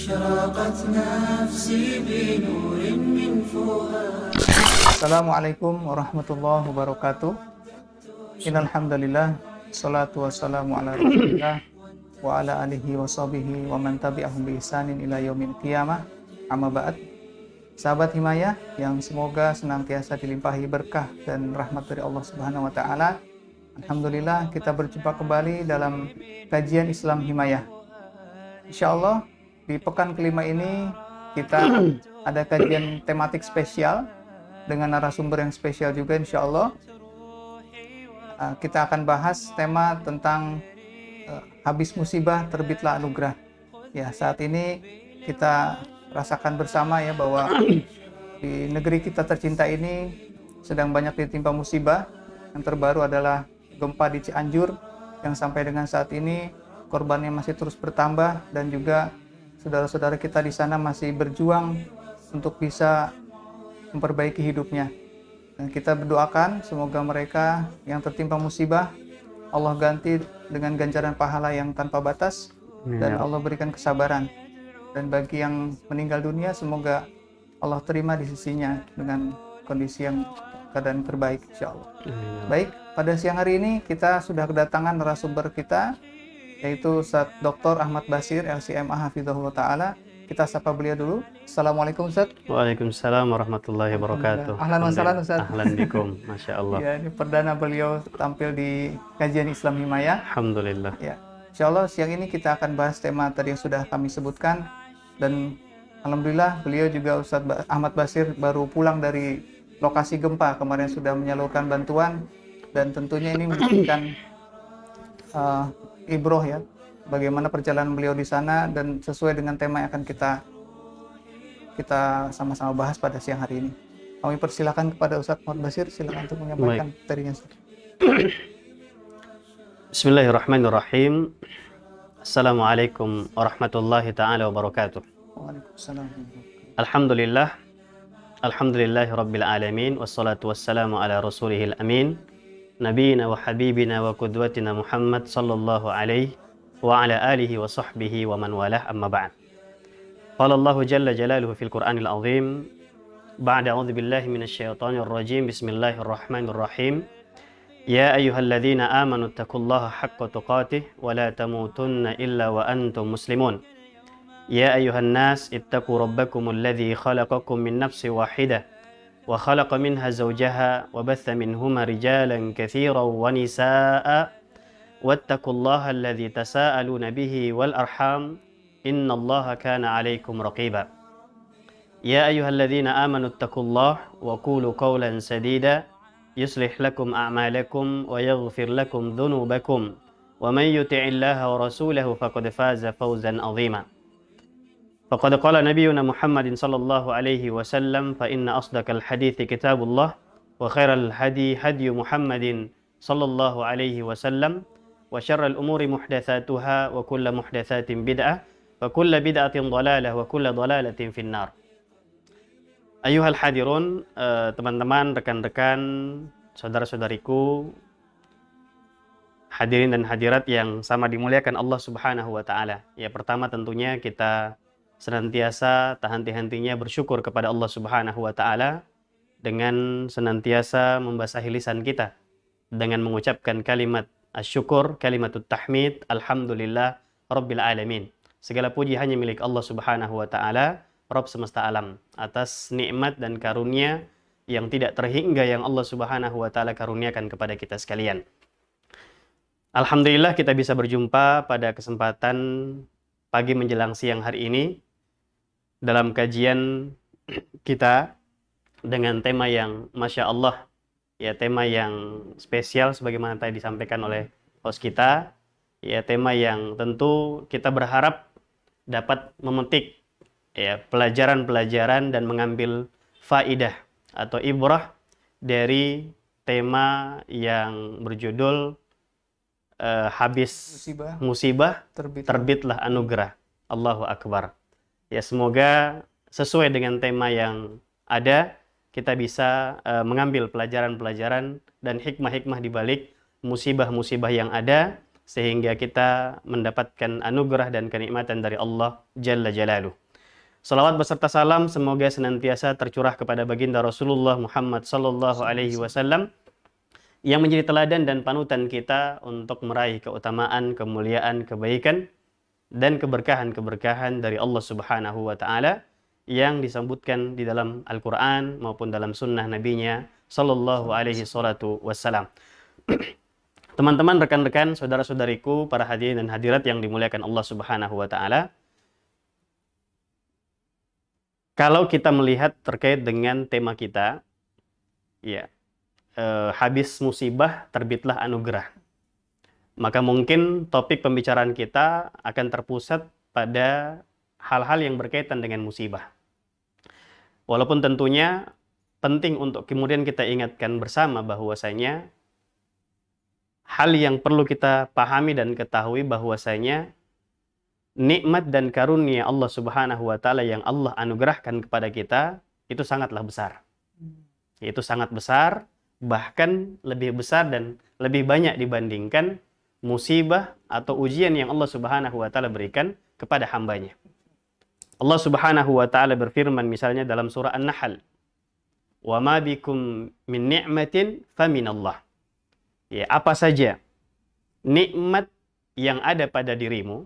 أشرقت نفسي بنور من فؤاد. Assalamualaikum warahmatullahi wabarakatuh. Innal hamdalillah, sholatu wassalamu ala Rasulillah wa ala alihi wa sahbihi wa man tabi'ahum bi ihsanin ila yaumil qiyamah. Amma ba'd. Sahabat Himayah yang semoga senantiasa dilimpahi berkah dan rahmat dari Allah Subhanahu wa taala. Alhamdulillah kita berjumpa kembali dalam kajian Islam Himayah. Insyaallah di pekan kelima ini kita ada kajian tematik spesial dengan narasumber yang spesial juga insyaallah. Kita akan bahas tema tentang habis musibah terbitlah anugerah. Ya, saat ini kita rasakan bersama ya bahwa di negeri kita tercinta ini sedang banyak ditimpa musibah. Yang terbaru adalah gempa di Cianjur yang sampai dengan saat ini korbannya masih terus bertambah dan juga saudara-saudara kita di sana masih berjuang untuk bisa memperbaiki hidupnya. Dan kita berdoakan semoga mereka yang tertimpa musibah Allah ganti dengan ganjaran pahala yang tanpa batas dan Allah berikan kesabaran. Dan bagi yang meninggal dunia semoga Allah terima di sisinya dengan kondisi yang keadaan terbaik insyaallah. Baik, pada siang hari ini kita sudah kedatangan narasumber kita yaitu Ustaz Dr. Ahmad Basir LCMA Hafizahullah Ta'ala. Kita sapa beliau dulu. Assalamualaikum Ustaz. Waalaikumsalam warahmatullahi wabarakatuh. Ahlan wa sahlan Ustaz. Ahlan bikum, Masya Allah. Ya, ini perdana beliau tampil di kajian Islam Himayah. Alhamdulillah. Ya, insyaallah siang ini kita akan bahas tema tadi yang sudah kami sebutkan. Dan alhamdulillah beliau juga Ustaz Ahmad Basir baru pulang dari lokasi gempa. Kemarin sudah menyalurkan bantuan. Dan tentunya ini memberikan ibroh ya, bagaimana perjalanan beliau di sana dan sesuai dengan tema yang akan kita sama-sama bahas pada siang hari ini. Kami persilakan kepada Ustaz Ahmad Basir, silakan untuk menyampaikan materinya. Bismillahirrahmanirrahim. Assalamualaikum warahmatullahi taala wabarakatuh. Waalaikumsalam. Alhamdulillah. Alhamdulillahi rabbil alamin wassalatu wassalamu ala rasulihil amin. Nabiyina wa habibina wa qudwatina Muhammad sallallahu alaihi wa ala alihi wa sahbihi wa man walah amma ba'd. Qala Allah jalla jalaluhu fil Qur'anil azim ba'da a'udzu billahi minasy syaithanir rajim. Bismillahirrahmanirrahim. Ya ayyuhalladzina amanu taqullaha haqqa tuqatih wa la tamutunna illa wa antum muslimun. Ya ayyuhan nas ittaqu rabbakumul ladzi khalaqakum min nafsin wahidah وخلق منها زوجها وبث منهما رجالا كثيرا ونساء واتقوا الله الذي تساءلون به والأرحام إن الله كان عليكم رقيبا يا أيها الذين آمنوا اتقوا الله وقولوا قولا سديدا يصلح لكم أعمالكم ويغفر لكم ذنوبكم ومن يطع الله ورسوله فقد فاز فوزا عظيما. Faqad qala nabiyuna Muhammadin sallallahu alaihi wasallam fa inna asdaqal hadithi kitabullah wa khairal hadi hadyu Muhammadin sallallahu alaihi wasallam wa syarral umuri muhdatsatuha wa kullu muhdatsatin bid'ah wa kullu bid'atin dhalalah wa kullu dhalalatin finnar. Ayuhal hadirun, teman-teman, rekan-rekan, saudara-saudariku, hadirin dan hadirat yang sama dimuliakan Allah Subhanahu wa taala. Ya, pertama tentunya kita senantiasa tak henti-hentinya bersyukur kepada Allah Subhanahu wa taala dengan senantiasa membasahi lisan kita dengan mengucapkan kalimat asyukur, kalimatut tahmid, alhamdulillah rabbil alamin. Segala puji hanya milik Allah Subhanahu wa taala, Rabb semesta alam, atas nikmat dan karunia yang tidak terhingga yang Allah Subhanahu wa taala karuniakan kepada kita sekalian. Alhamdulillah kita bisa berjumpa pada kesempatan pagi menjelang siang hari ini dalam kajian kita dengan tema yang Masya Allah, ya, tema yang spesial sebagaimana tadi disampaikan oleh host kita, ya, tema yang tentu kita berharap dapat memetik ya pelajaran-pelajaran dan mengambil faidah atau ibrah dari tema yang berjudul habis musibah terbitlah anugerah. Allahu Akbar. Ya, semoga sesuai dengan tema yang ada, kita bisa mengambil pelajaran-pelajaran dan hikmah-hikmah di balik musibah-musibah yang ada, sehingga kita mendapatkan anugerah dan kenikmatan dari Allah Jalla Jalaluh. Salawat beserta salam semoga senantiasa tercurah kepada baginda Rasulullah Muhammad sallallahu alaihi wasallam yang menjadi teladan dan panutan kita untuk meraih keutamaan, kemuliaan, kebaikan dan keberkahan-keberkahan dari Allah Subhanahu wa taala yang disebutkan di dalam Al-Qur'an maupun dalam sunnah nabinya sallallahu alaihi wasallam. Teman-teman, rekan-rekan, saudara-saudariku, para hadirin dan hadirat yang dimuliakan Allah Subhanahu wa taala. Kalau kita melihat terkait dengan tema kita, ya, habis musibah terbitlah anugerah. Maka mungkin topik pembicaraan kita akan terpusat pada hal-hal yang berkaitan dengan musibah. Walaupun tentunya penting untuk kemudian kita ingatkan bersama bahwasanya hal yang perlu kita pahami dan ketahui bahwasanya nikmat dan karunia Allah Subhanahu wa taala yang Allah anugerahkan kepada kita itu sangatlah besar. Itu sangat besar, bahkan lebih besar dan lebih banyak dibandingkan musibah atau ujian yang Allah Subhanahu wa taala berikan kepada hambanya. Allah Subhanahu wa taala berfirman misalnya dalam surah An-Nahl, "Wa ma bikum min ni'matin faminallah." Ya, apa saja nikmat yang ada pada dirimu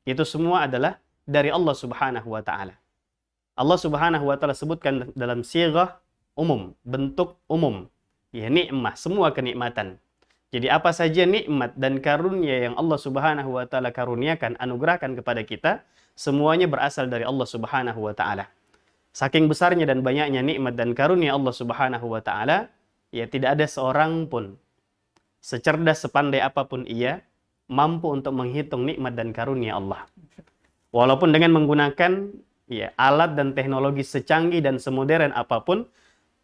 itu semua adalah dari Allah Subhanahu wa taala. Allah Subhanahu wa taala sebutkan dalam sighah umum, bentuk umum. Ya, nikmah, semua kenikmatan. Jadi apa saja nikmat dan karunia yang Allah Subhanahu wa taala karuniakan, anugerahkan kepada kita, semuanya berasal dari Allah Subhanahu wa taala. Saking besarnya dan banyaknya nikmat dan karunia Allah Subhanahu wa taala, ya tidak ada seorang pun secerdas sepandai apapun ia mampu untuk menghitung nikmat dan karunia Allah. Walaupun dengan menggunakan ya alat dan teknologi secanggih dan semodern apapun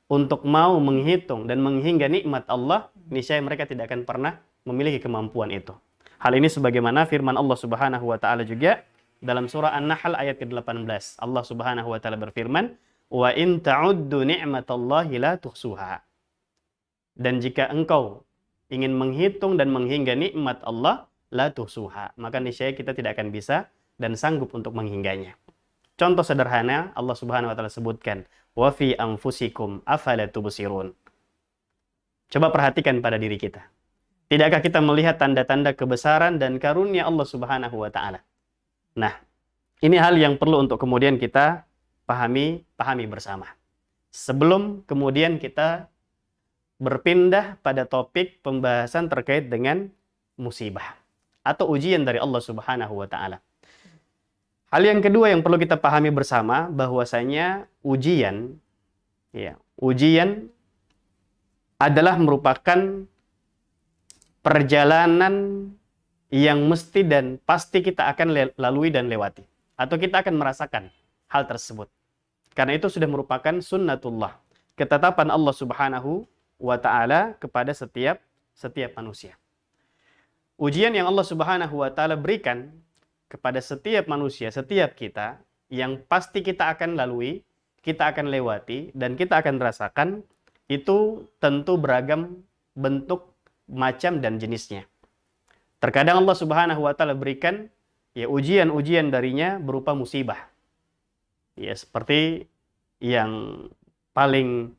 untuk mau menghitung dan menghingga nikmat Allah, niscaya mereka tidak akan pernah memiliki kemampuan itu. Hal ini sebagaimana firman Allah Subhanahu wa taala juga dalam surah An-Nahl ayat ke-18. Allah Subhanahu wa taala berfirman, "Wa in ta'uddu ni'matallahi la tuhsuha." Dan jika engkau ingin menghitung dan menghingga nikmat Allah, la tuhsuha, maka niscaya kita tidak akan bisa dan sanggup untuk menghingganya. Contoh sederhana Allah Subhanahu wa taala sebutkan, wa fi anfusikum afala tubsirun. Coba perhatikan pada diri kita. Tidakkah kita melihat tanda-tanda kebesaran dan karunia Allah Subhanahu wa taala? Nah, ini hal yang perlu untuk kemudian kita pahami bersama. Sebelum kemudian kita berpindah pada topik pembahasan terkait dengan musibah atau ujian dari Allah Subhanahu wa taala. Hal yang kedua yang perlu kita pahami bersama bahwasanya ujian adalah merupakan perjalanan yang mesti dan pasti kita akan lalui dan lewati atau kita akan merasakan hal tersebut. Karena itu sudah merupakan sunnatullah, ketetapan Allah Subhanahu wa taala kepada setiap manusia. Ujian yang Allah Subhanahu wa taala berikan kepada setiap manusia, setiap kita, yang pasti kita akan lalui, kita akan lewati, dan kita akan rasakan, itu tentu beragam bentuk, macam, dan jenisnya. Terkadang Allah Subhanahu wa taala berikan ya ujian-ujian darinya berupa musibah. Ya, seperti yang paling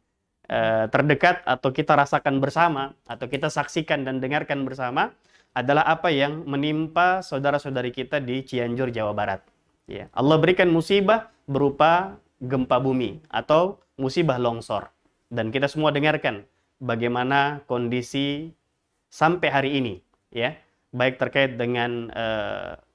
terdekat atau kita rasakan bersama, atau kita saksikan dan dengarkan bersama, adalah apa yang menimpa saudara-saudari kita di Cianjur, Jawa Barat. Ya, Allah berikan musibah berupa gempa bumi atau musibah longsor. Dan kita semua dengarkan bagaimana kondisi sampai hari ini, ya, baik terkait dengan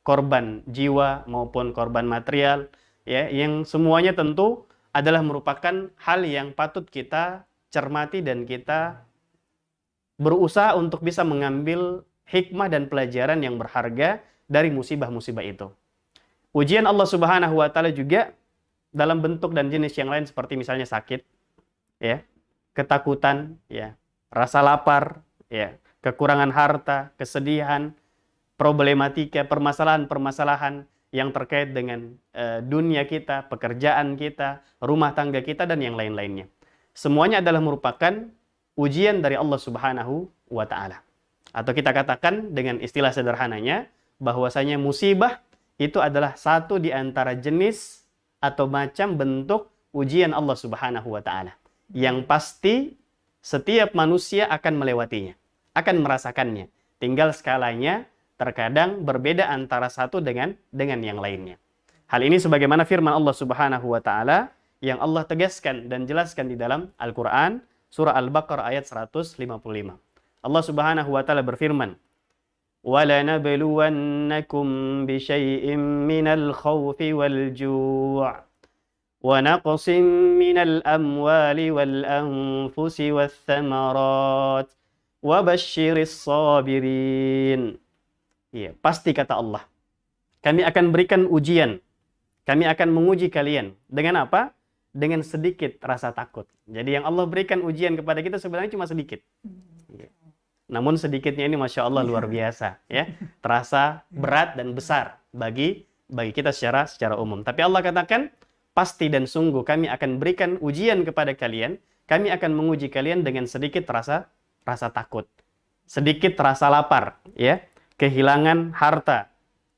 korban jiwa maupun korban material, ya, yang semuanya tentu adalah merupakan hal yang patut kita cermati dan kita berusaha untuk bisa mengambil hikmah dan pelajaran yang berharga dari musibah-musibah itu. Ujian Allah Subhanahu wa taala juga dalam bentuk dan jenis yang lain seperti misalnya sakit, ya, ketakutan, ya, rasa lapar, ya, kekurangan harta, kesedihan, problematika, permasalahan-permasalahan yang terkait dengan dunia kita, pekerjaan kita, rumah tangga kita, dan yang lain-lainnya. Semuanya adalah merupakan ujian dari Allah Subhanahu wa taala. Atau kita katakan dengan istilah sederhananya, bahwasanya musibah itu adalah satu di antara jenis atau macam bentuk ujian Allah Subhanahu wa Ta'ala. Yang pasti setiap manusia akan melewatinya, akan merasakannya. Tinggal skalanya terkadang berbeda antara satu dengan yang lainnya. Hal ini sebagaimana firman Allah Subhanahu wa Ta'ala yang Allah tegaskan dan jelaskan di dalam Al-Qur'an surah Al-Baqarah ayat 155. Allah Subhanahu wa Ta'ala berfirman, وَلَنَبْلُوَنَّكُمْ بِشَيْءٍ مِّنَ الْخَوْفِ وَالْجُوعِ وَنَقْصٍ مِّنَ الْأَمْوَالِ وَالْأَنفُسِ وَالثَّمَرَاتِ وَبَشِّرِ الصَّابِرِينَ. Ya, pasti kata Allah, kami akan berikan ujian, kami akan menguji kalian. Dengan apa? Dengan sedikit rasa takut. Jadi yang Allah berikan ujian kepada kita sebenarnya cuma sedikit. Ya. Namun sedikitnya ini Masya Allah luar biasa. Ya. Terasa berat dan besar bagi kita secara umum. Tapi Allah katakan, pasti dan sungguh kami akan berikan ujian kepada kalian. Kami akan menguji kalian dengan sedikit rasa takut. Sedikit rasa lapar. Ya. Kehilangan harta.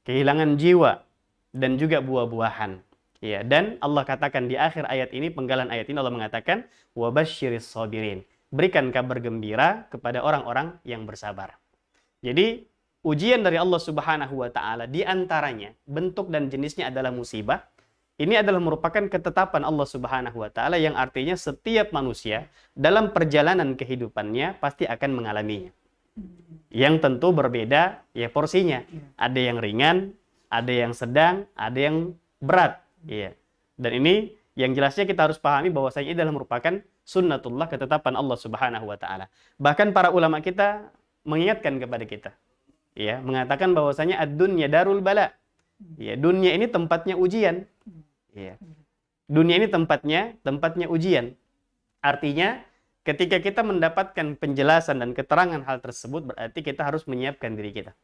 Kehilangan jiwa. Dan juga buah-buahan. Ya, dan Allah katakan di akhir ayat ini, penggalan ayat ini Allah mengatakan wabasyiris sabirin. Berikan kabar gembira kepada orang-orang yang bersabar. Jadi ujian dari Allah Subhanahu wa Ta'ala di antaranya bentuk dan jenisnya adalah musibah. Ini adalah merupakan ketetapan Allah Subhanahu wa Ta'ala yang artinya setiap manusia dalam perjalanan kehidupannya pasti akan mengalaminya. Yang tentu berbeda ya porsinya. Ada yang ringan, ada yang sedang, ada yang berat. Iya. Dan ini yang jelasnya kita harus pahami bahwasanya ini adalah merupakan sunnatullah, ketetapan Allah Subhanahu wa Ta'ala. Bahkan para ulama kita mengingatkan kepada kita, ya, mengatakan bahwasanya ad-dunya darul bala. Ya, dunia ini tempatnya ujian. Ya. Dunia ini tempatnya ujian. Artinya ketika kita mendapatkan penjelasan dan keterangan hal tersebut, berarti kita harus menyiapkan diri kita.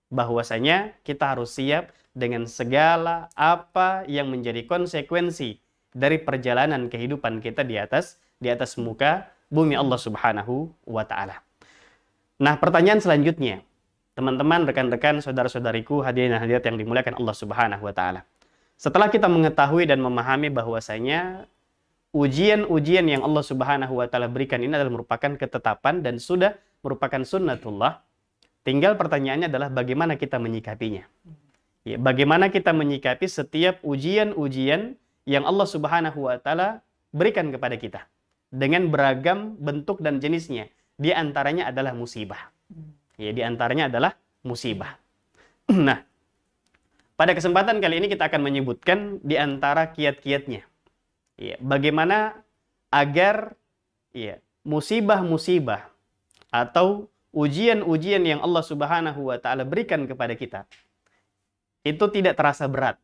Bahwasanya kita harus siap dengan segala apa yang menjadi konsekuensi dari perjalanan kehidupan kita di atas muka bumi Allah Subhanahu wa Ta'ala. Nah, pertanyaan selanjutnya, teman-teman, rekan-rekan, saudara-saudariku, hadirin dan hadirat yang dimuliakan Allah Subhanahu wa Ta'ala. Setelah kita mengetahui dan memahami bahwasanya ujian-ujian yang Allah Subhanahu wa Ta'ala berikan ini adalah merupakan ketetapan dan sudah merupakan sunnatullah, tinggal pertanyaannya adalah bagaimana kita menyikapinya. Ya, bagaimana kita menyikapi setiap ujian-ujian yang Allah Subhanahu wa Ta'ala berikan kepada kita dengan beragam bentuk dan jenisnya. Di antaranya adalah musibah. Ya, di antaranya adalah musibah. Nah, pada kesempatan kali ini kita akan menyebutkan di antara kiat-kiatnya. Ya, bagaimana agar ya, musibah-musibah atau ujian-ujian yang Allah Subhanahu wa Ta'ala berikan kepada kita itu tidak terasa berat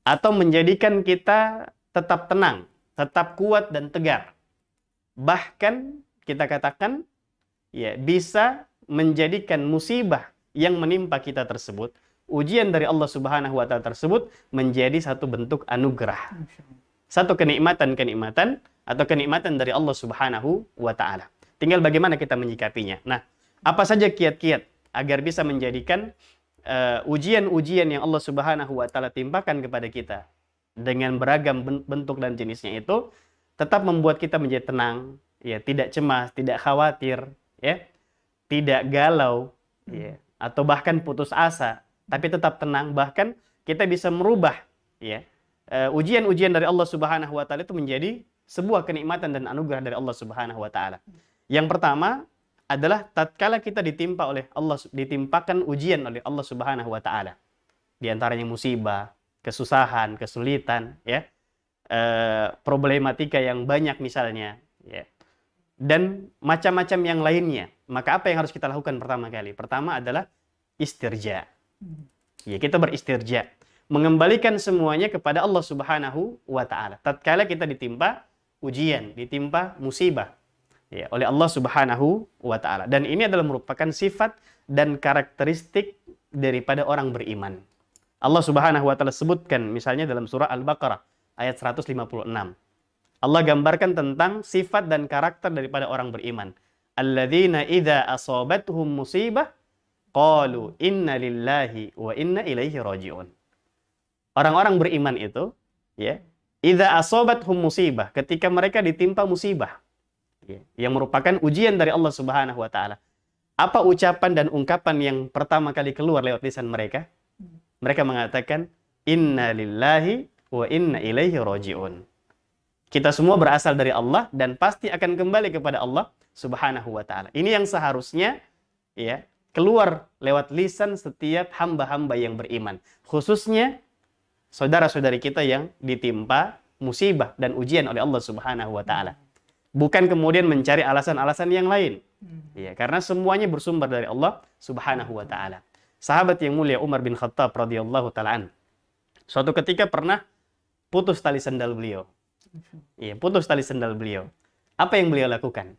atau menjadikan kita tetap tenang, tetap kuat dan tegar. Bahkan kita katakan ya bisa menjadikan musibah yang menimpa kita tersebut, ujian dari Allah Subhanahu wa Ta'ala tersebut menjadi satu bentuk anugerah. Satu kenikmatan atau kenikmatan dari Allah Subhanahu wa Ta'ala. Tinggal bagaimana kita menyikapinya. Nah, apa saja kiat-kiat agar bisa menjadikan ujian-ujian yang Allah Subhanahu wa Ta'ala timpakan kepada kita dengan beragam bentuk dan jenisnya itu tetap membuat kita menjadi tenang, ya, tidak cemas, tidak khawatir, ya, tidak galau, ya, atau bahkan putus asa, tapi tetap tenang. Bahkan kita bisa merubah, ya, ujian-ujian dari Allah Subhanahu wa Ta'ala itu menjadi sebuah kenikmatan dan anugerah dari Allah Subhanahu wa Ta'ala. Yang pertama adalah tatkala kita ditimpakan ujian oleh Allah Subhanahu wa Ta'ala. Di antaranya musibah, kesusahan, kesulitan, ya, problematika yang banyak misalnya, ya, dan macam-macam yang lainnya. Maka apa yang harus kita lakukan pertama kali? Pertama adalah istirja. Ya, kita beristirja, mengembalikan semuanya kepada Allah Subhanahu wa Ta'ala. Tatkala kita ditimpa ujian, ditimpa musibah, ya, oleh Allah Subhanahu wa Ta'ala. Dan ini adalah merupakan sifat dan karakteristik daripada orang beriman. Allah Subhanahu wa Ta'ala sebutkan misalnya dalam surah Al-Baqarah ayat 156. Allah gambarkan tentang sifat dan karakter daripada orang beriman. alladzina idza asabatuhum musibah qalu inna lillahi wa inna ilaihi raji'un. Orang-orang beriman itu, ya, idza asabathum musibah, ketika mereka ditimpa musibah, ya, yang merupakan ujian dari Allah Subhanahu wa taala. Apa ucapan dan ungkapan yang pertama kali keluar lewat lisan mereka? Mereka mengatakan inna lillahi wa inna ilaihi raji'un. Kita semua berasal dari Allah dan pasti akan kembali kepada Allah Subhanahu wa taala. Ini yang seharusnya, ya, keluar lewat lisan setiap hamba-hamba yang beriman, khususnya saudara-saudari kita yang ditimpa musibah dan ujian oleh Allah Subhanahu wa taala. Bukan kemudian mencari alasan-alasan yang lain. Ya, karena semuanya bersumber dari Allah Subhanahu wa taala. Sahabat yang mulia Umar bin Khattab radhiyallahu taala, suatu ketika pernah putus tali sendal beliau. Ya, putus tali sendal beliau. Apa yang beliau lakukan?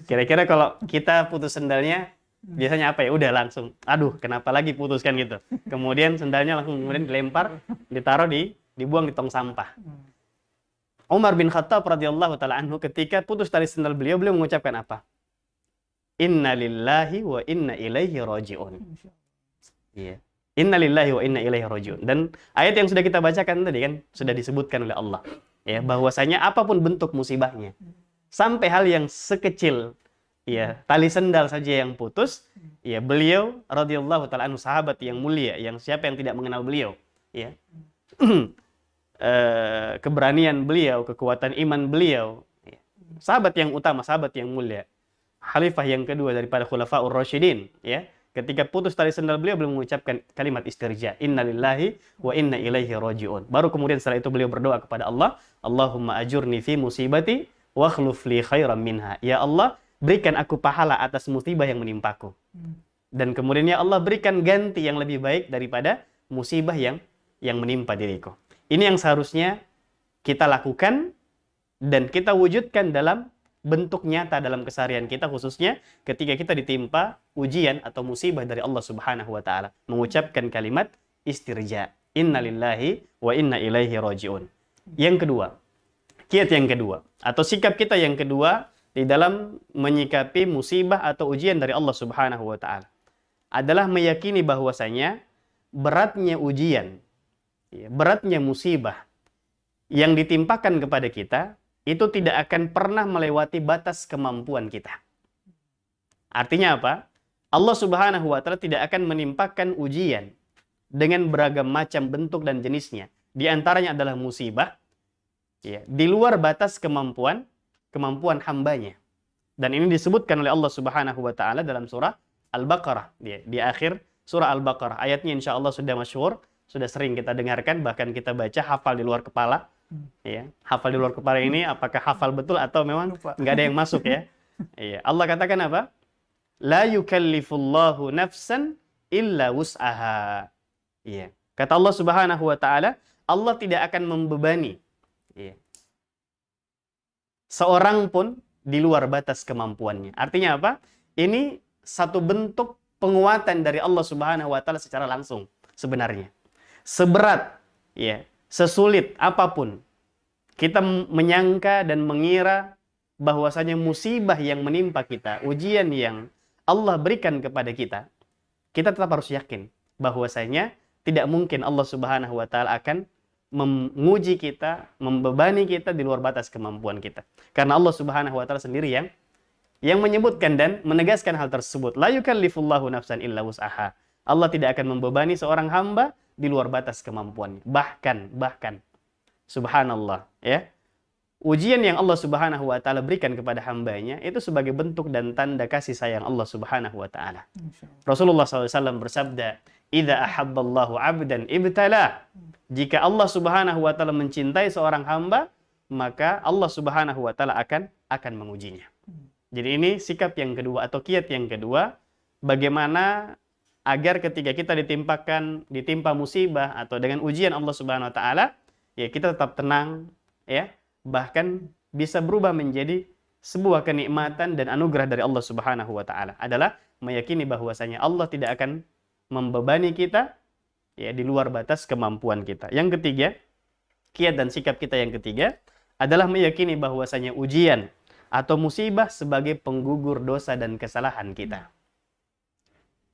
Kira-kira kalau kita putus sendalnya biasanya apa ya? Udah langsung, aduh kenapa lagi putuskan gitu. Kemudian sendalnya langsung kemudian dilempar, ditaruh dibuang di tong sampah. Umar bin Khattab radhiyallahu taala anhu ketika putus tali sendal beliau mengucapkan apa? Inna lillahi wa inna ilaihi raji'un. Iya. Inna lillahi wa inna ilaihi raji'un. Dan ayat yang sudah kita bacakan tadi kan sudah disebutkan oleh Allah, ya, bahwasanya apapun bentuk musibahnya, sampai hal yang sekecil, ya, tali sendal saja yang putus, ya, beliau radhiyallahu taala anhu, sahabat yang mulia, yang siapa yang tidak mengenal beliau, ya. Keberanian beliau, kekuatan iman beliau, ya. Sahabat yang utama, sahabat yang mulia, khalifah yang kedua daripada khulafaur rasyidin, ya. Ketika putus tali sendal beliau mengucapkan kalimat istirja, innalillahi wa inna ilaihi raji'un. Baru kemudian setelah itu beliau berdoa kepada Allah, Allahumma ajurni fi musibati wa akhluf li khairan minha. Ya Allah, berikan aku pahala atas musibah yang menimpaku. Dan kemudian ya Allah, berikan ganti yang lebih baik daripada musibah yang menimpa diriku. Ini yang seharusnya kita lakukan dan kita wujudkan dalam bentuk nyata dalam keseharian kita, khususnya ketika kita ditimpa ujian atau musibah dari Allah Subhanahu wa taala, mengucapkan kalimat istirja, innalillahi wa inna ilaihi raji'un. Yang kedua, kiat yang kedua atau sikap kita yang kedua di dalam menyikapi musibah atau ujian dari Allah Subhanahu wa taala adalah meyakini bahwasanya beratnya ujian, beratnya musibah yang ditimpakan kepada kita itu tidak akan pernah melewati batas kemampuan kita. Artinya apa? Allah Subhanahu wa taala tidak akan menimpakan ujian dengan beragam macam bentuk dan jenisnya. Di antaranya adalah musibah, ya, di luar batas kemampuan hambanya. Dan ini disebutkan oleh Allah Subhanahu wa taala dalam surah Al-Baqarah, di akhir surah Al-Baqarah. Ayatnya insya Allah sudah masyhur, sudah sering kita dengarkan, bahkan kita baca, hafal di luar kepala. Ya, hafal di luar kepala ini apakah hafal betul atau memang nggak ada yang masuk, ya? Iya. Allah katakan apa? La yukallifullahu nafsan illa wus'aha. Iya. Kata Allah Subhanahu wa taala, Allah tidak akan membebani, ya, seorang pun di luar batas kemampuannya. Artinya apa? Ini satu bentuk penguatan dari Allah Subhanahu wa taala secara langsung sebenarnya. Seberat, ya, sesulit apapun kita menyangka dan mengira bahwasanya musibah yang menimpa kita, ujian yang Allah berikan kepada kita, kita tetap harus yakin bahwasanya tidak mungkin Allah Subhanahu wa taala akan menguji kita, membebani kita di luar batas kemampuan kita. Karena Allah Subhanahu wa taala sendiri yang menyebutkan dan menegaskan hal tersebut. La yukallifullahu nafsan illa wus'aha. Allah tidak akan membebani seorang hamba di luar batas kemampuannya. Bahkan subhanallah, ya. Ujian yang Allah Subhanahu wa taala berikan kepada hambanya itu sebagai bentuk dan tanda kasih sayang Allah Subhanahu wa taala. Rasulullah SAW bersabda, "Idza ahabballahu 'abdan ibtalah." Jika Allah Subhanahu wa taala mencintai seorang hamba, maka Allah Subhanahu wa taala akan mengujinya. Jadi ini sikap yang kedua atau kiat yang kedua, bagaimana agar ketika kita ditimpa musibah atau dengan ujian Allah Subhanahu wa taala, ya kita tetap tenang, ya, bahkan bisa berubah menjadi sebuah kenikmatan dan anugerah dari Allah Subhanahu wa taala, adalah meyakini bahwasanya Allah tidak akan membebani kita, ya, di luar batas kemampuan kita. Yang ketiga, kiat dan sikap kita yang ketiga adalah meyakini bahwasanya ujian atau musibah sebagai penggugur dosa dan kesalahan kita.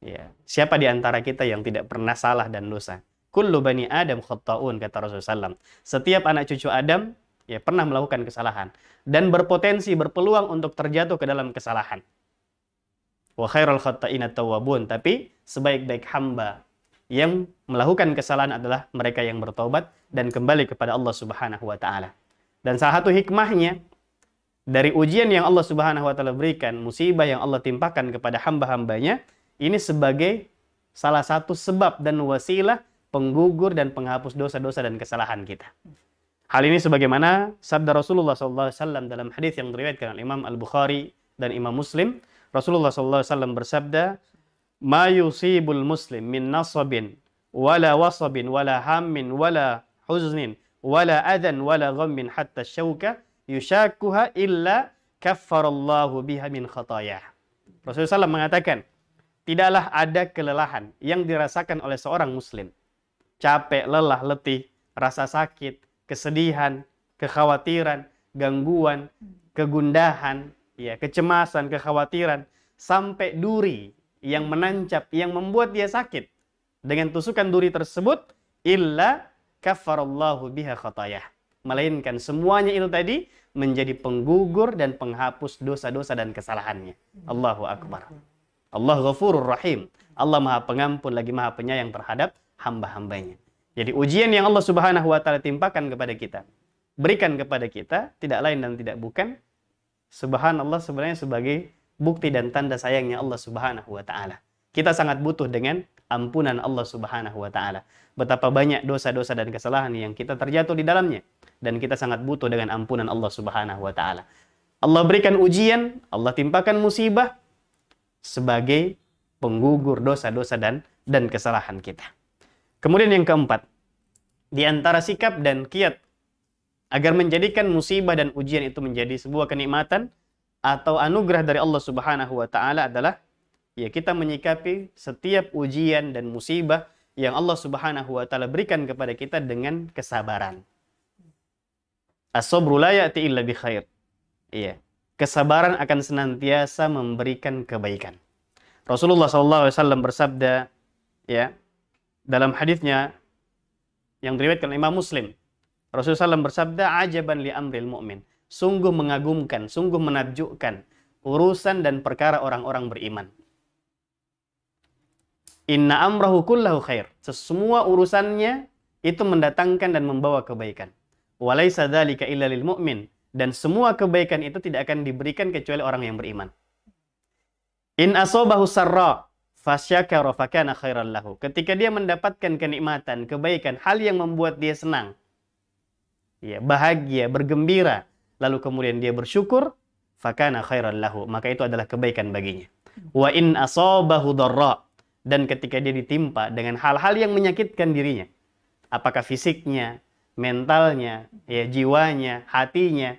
Ya, siapa di antara kita yang tidak pernah salah dan dosa? Kullu bani Adam khatta'un, kata Rasulullah SAW. Setiap anak cucu Adam ya pernah melakukan kesalahan dan berpotensi, berpeluang untuk terjatuh ke dalam kesalahan. Wa khairul khatta'ina tawwabun, tapi sebaik-baik hamba yang melakukan kesalahan adalah mereka yang bertobat dan kembali kepada Allah Subhanahu wa taala. Dan salah satu hikmahnya dari ujian yang Allah Subhanahu wa taala berikan, musibah yang Allah timpakan kepada hamba-hambanya, ini sebagai salah satu sebab dan wasilah penggugur dan penghapus dosa-dosa dan kesalahan kita. Hal ini sebagaimana sabda Rasulullah SAW dalam hadis yang diriwayatkan oleh Imam Al-Bukhari dan Imam Muslim. Rasulullah SAW bersabda, "Ma yusibul muslim min nasabin, wala wasabin, wala hammin, wala huznin, wala adan, wala ghammin hatta syauka yushakuha illa kaffarallahu biha min khatayah." Rasulullah SAW mengatakan, tidaklah ada kelelahan yang dirasakan oleh seorang muslim. Capek, lelah, letih, rasa sakit, kesedihan, kekhawatiran, gangguan, kegundahan, ya, kecemasan, kekhawatiran, sampai duri yang menancap, yang membuat dia sakit. Dengan tusukan duri tersebut, illa kaffarallahu biha khatayah. Melainkan semuanya itu tadi menjadi penggugur dan penghapus dosa-dosa dan kesalahannya. Allahu Akbar. Allah Ghafurur Rahim. Allah Maha Pengampun lagi Maha Penyayang terhadap hamba-hambanya. Jadi ujian yang Allah Subhanahu wa taala timpakan kepada kita, berikan kepada kita, tidak lain dan tidak bukan, subhanallah, sebenarnya sebagai bukti dan tanda sayangnya Allah Subhanahu wa taala. Kita sangat butuh dengan ampunan Allah Subhanahu wa taala. Betapa banyak dosa-dosa dan kesalahan yang kita terjatuh di dalamnya, dan kita sangat butuh dengan ampunan Allah Subhanahu wa taala. Allah berikan ujian, Allah timpakan musibah sebagai penggugur dosa-dosa dan kesalahan kita. Kemudian yang keempat, di antara sikap dan kiat agar menjadikan musibah dan ujian itu menjadi sebuah kenikmatan atau anugerah dari Allah Subhanahu wa taala adalah ya kita menyikapi setiap ujian dan musibah yang Allah Subhanahu wa taala berikan kepada kita dengan kesabaran. As-sabru la ya'ti illa bi khair. Iya. Kesabaran akan senantiasa memberikan kebaikan. Rasulullah SAW bersabda, ya, dalam hadisnya yang diriwayatkan oleh Imam Muslim, Rasulullah SAW bersabda, "Ajaban li amril mu'min." Sungguh mengagumkan, sungguh menakjubkan urusan dan perkara orang-orang beriman. Inna amrahu kullahu khair. Semua urusannya itu mendatangkan dan membawa kebaikan. Walaysa dzalika illa lil mu'min. Dan semua kebaikan itu tidak akan diberikan kecuali orang yang beriman. In asobahu sarra fasyakara fakana khairan lahu. Ketika dia mendapatkan kenikmatan, kebaikan, hal yang membuat dia senang, ya, bahagia, bergembira, lalu kemudian dia bersyukur, fakana khairan lahu, maka itu adalah kebaikan baginya. Wa in asobahu darra, dan ketika dia ditimpa dengan hal-hal yang menyakitkan dirinya, apakah fisiknya, mentalnya, ya, jiwanya, hatinya,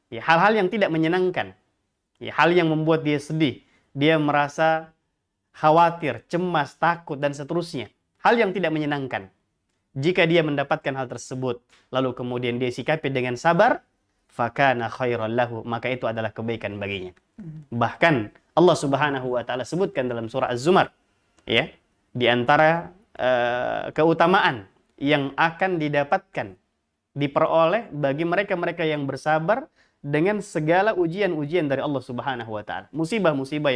ya, hal-hal yang tidak menyenangkan, ya, hal yang membuat dia sedih, dia merasa khawatir, cemas, takut, dan seterusnya, hal yang tidak menyenangkan. Jika dia mendapatkan hal tersebut, lalu kemudian dia sikapi dengan sabar, fakana khairan lahu, maka itu adalah kebaikan baginya. Bahkan Allah Subhanahu wa taala sebutkan dalam surah Az-Zumar, ya, di antara keutamaan yang akan didapatkan, diperoleh bagi mereka-mereka yang bersabar dengan segala ujian-ujian dari Allah Subhanahu wa taala, musibah-musibah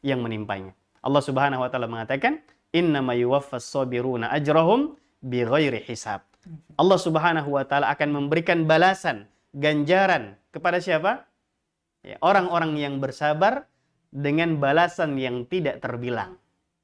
yang menimpanya. Allah Subhanahu wa taala mengatakan, "Innama yuwaffas sabiruna ajrahum bighairi hisab." Allah Subhanahu wa taala akan memberikan balasan, ganjaran kepada siapa? Ya, orang-orang yang bersabar dengan balasan yang tidak terbilang.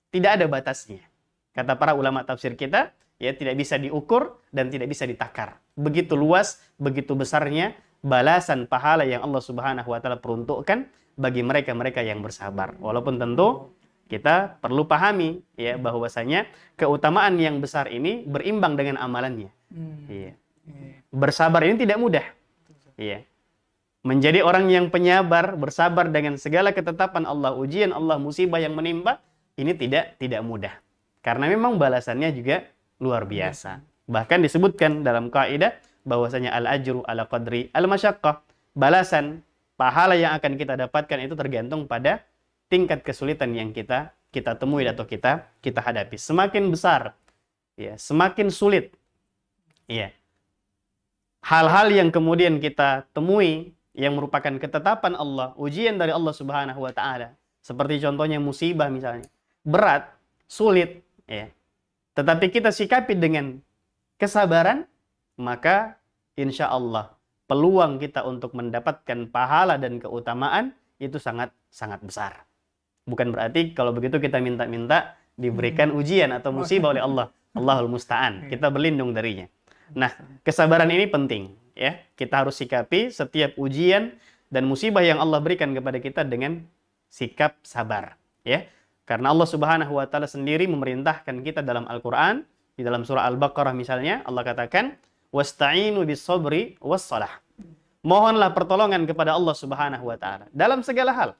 Tidak ada batasnya. Kata para ulama tafsir kita, ya, tidak bisa diukur dan tidak bisa ditakar. Begitu luas, begitu besarnya balasan pahala yang Allah Subhanahu wa taala peruntukkan bagi mereka-mereka yang bersabar. Walaupun tentu kita perlu pahami, ya, bahwasanya keutamaan yang besar ini berimbang dengan amalannya. Iya. Bersabar ini tidak mudah. Iya. Menjadi orang yang penyabar, bersabar dengan segala ketetapan Allah, ujian Allah, musibah yang menimpa, ini tidak mudah. Karena memang balasannya juga luar biasa. Bahkan disebutkan dalam kaidah bahwasanya al-ajru ala qadri al-masyaqqah. Balasan pahala yang akan kita dapatkan itu tergantung pada tingkat kesulitan yang kita temui atau kita hadapi. Semakin besar, ya, semakin sulit, ya, hal-hal yang kemudian kita temui yang merupakan ketetapan Allah, ujian dari Allah Subhanahu wa taala, seperti contohnya musibah misalnya, berat, sulit, ya. Tetapi kita sikapi dengan kesabaran, maka insya Allah peluang kita untuk mendapatkan pahala dan keutamaan itu sangat besar. Bukan berarti kalau begitu kita minta-minta diberikan ujian atau musibah oleh Allah. Allahul musta'an. Kita berlindung darinya. Nah, kesabaran ini penting, ya. Kita harus sikapi setiap ujian dan musibah yang Allah berikan kepada kita dengan sikap sabar, ya. Karena Allah Subhanahu wa taala sendiri memerintahkan kita dalam Al-Qur'an, di dalam surah Al-Baqarah misalnya, Allah katakan, "Wasta'inu bis-sabri was-shalah." Mohonlah pertolongan kepada Allah Subhanahu wa taala dalam segala hal.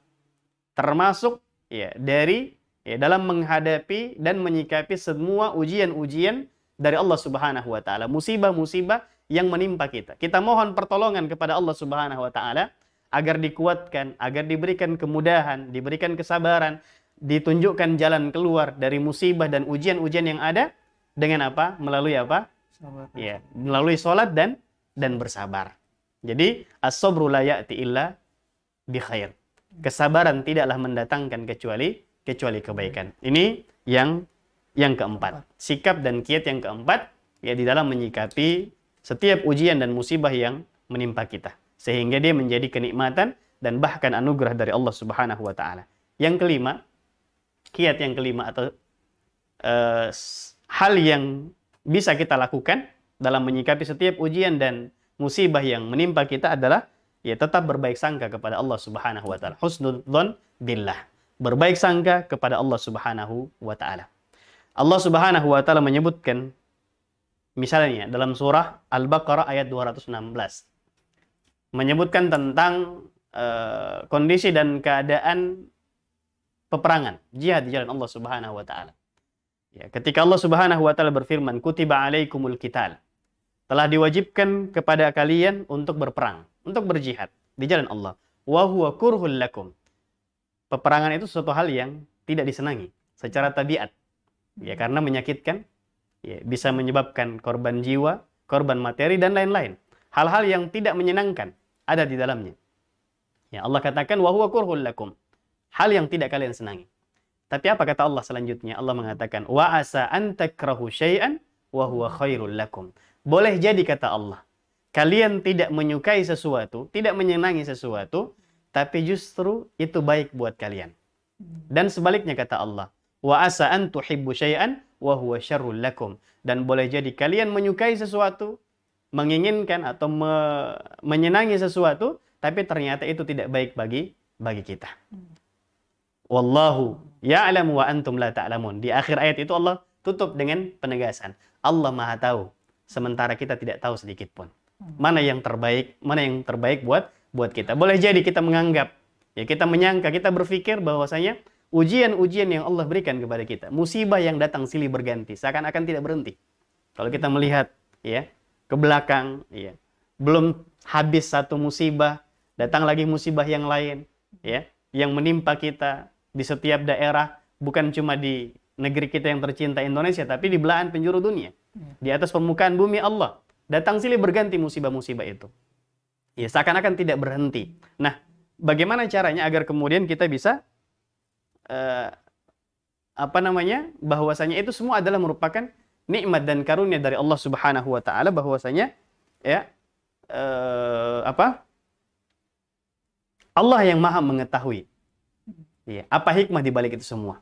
Termasuk, ya, dari, ya, dalam menghadapi dan menyikapi semua ujian-ujian dari Allah Subhanahu wa taala, musibah-musibah yang menimpa kita. Kita mohon pertolongan kepada Allah Subhanahu wa taala agar dikuatkan, agar diberikan kemudahan, diberikan kesabaran, ditunjukkan jalan keluar dari musibah dan ujian-ujian yang ada dengan apa? Melalui apa? Sabar. Ya, melalui sholat dan bersabar. Jadi as-sabru la ya'ti illa bi khair. Kesabaran tidaklah mendatangkan kecuali kebaikan. Ini yang keempat. Sikap dan kiat yang keempat, ya, di dalam menyikapi setiap ujian dan musibah yang menimpa kita, sehingga dia menjadi kenikmatan dan bahkan anugerah dari Allah Subhanahu wa taala. Yang kelima, kiat yang kelima atau hal yang bisa kita lakukan dalam menyikapi setiap ujian dan musibah yang menimpa kita adalah, ya, tetap berbaik sangka kepada Allah Subhanahu wa taala. Husnudzon billah. Berbaik sangka kepada Allah Subhanahu wa taala. Allah Subhanahu wa taala menyebutkan misalnya dalam surah Al-Baqarah ayat 216. Menyebutkan tentang kondisi dan keadaan peperangan, jihad di jalan Allah Subhanahu wa taala. Ya, ketika Allah Subhanahu wa taala berfirman, "Kutiba alaikumul qital." Telah diwajibkan kepada kalian untuk berperang, untuk berjihad di jalan Allah. Wa huwa kurhul lakum. Peperangan itu suatu hal yang tidak disenangi secara tabiat. Ya, karena menyakitkan, ya, bisa menyebabkan korban jiwa, korban materi dan lain-lain. Hal-hal yang tidak menyenangkan ada di dalamnya. Ya, Allah katakan wa huwa kurhul lakum. Hal yang tidak kalian senangi. Tapi apa kata Allah selanjutnya? Allah mengatakan, wa asa an takrahu syai'an wa huwa khairul lakum. Boleh jadi, kata Allah, kalian tidak menyukai sesuatu, tidak menyenangi sesuatu, tapi justru itu baik buat kalian. Dan sebaliknya kata Allah, wa asa an tuhibbu syai'an wa huwa syarrul lakum. Dan boleh jadi kalian menyukai sesuatu, menginginkan atau menyenangi sesuatu, tapi ternyata itu tidak baik bagi kita. Wallahu ya'lamu wa antum la ta'lamun. Di akhir ayat itu Allah tutup dengan penegasan. Allah Maha tahu, sementara kita tidak tahu sedikit pun. Mana yang terbaik buat kita. Boleh jadi kita menganggap, ya, kita menyangka, kita berpikir bahwasanya ujian-ujian yang Allah berikan kepada kita, musibah yang datang silih berganti, seakan-akan tidak berhenti. Kalau kita melihat, ya, ke belakang, ya, belum habis satu musibah, datang lagi musibah yang lain, ya, yang menimpa kita di setiap daerah, bukan cuma di negeri kita yang tercinta Indonesia, tapi di belahan penjuru dunia. Di atas permukaan bumi Allah, datang silih berganti musibah-musibah itu. Ya, seakan-akan tidak berhenti. Nah, bagaimana caranya agar kemudian kita bisa bahwasanya itu semua adalah merupakan nikmat dan karunia dari Allah Subhanahu wa taala, bahwasanya, ya, Allah yang Maha mengetahui, ya, apa hikmah di balik itu semua.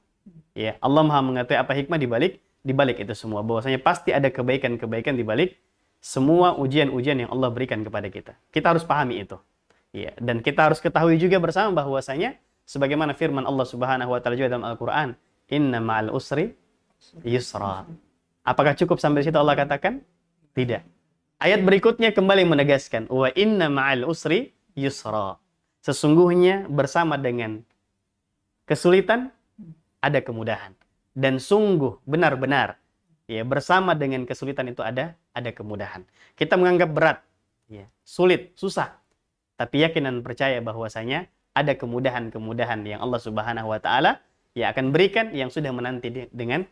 Ya, Allah Maha mengetahui apa hikmah di balik itu semua, bahwasanya pasti ada kebaikan-kebaikan di balik semua ujian-ujian yang Allah berikan kepada kita. Kita harus pahami itu. Ya, dan kita harus ketahui juga bersama bahwasanya sebagaimana firman Allah Subhanahu wa taala juga dalam Al-Qur'an, "Inna ma'al usri yusra." Apakah cukup sampai situ Allah katakan? Tidak. Ayat berikutnya kembali menegaskan, "Wa inna ma'al usri yusra." Sesungguhnya bersama dengan kesulitan ada kemudahan. Dan sungguh benar-benar, ya, bersama dengan kesulitan itu ada kemudahan. Kita menganggap berat, ya, sulit, susah. tapi yakin dan percaya bahwasanya ada kemudahan-kemudahan yang Allah Subhanahu wa taala ya akan berikan yang sudah menanti dengan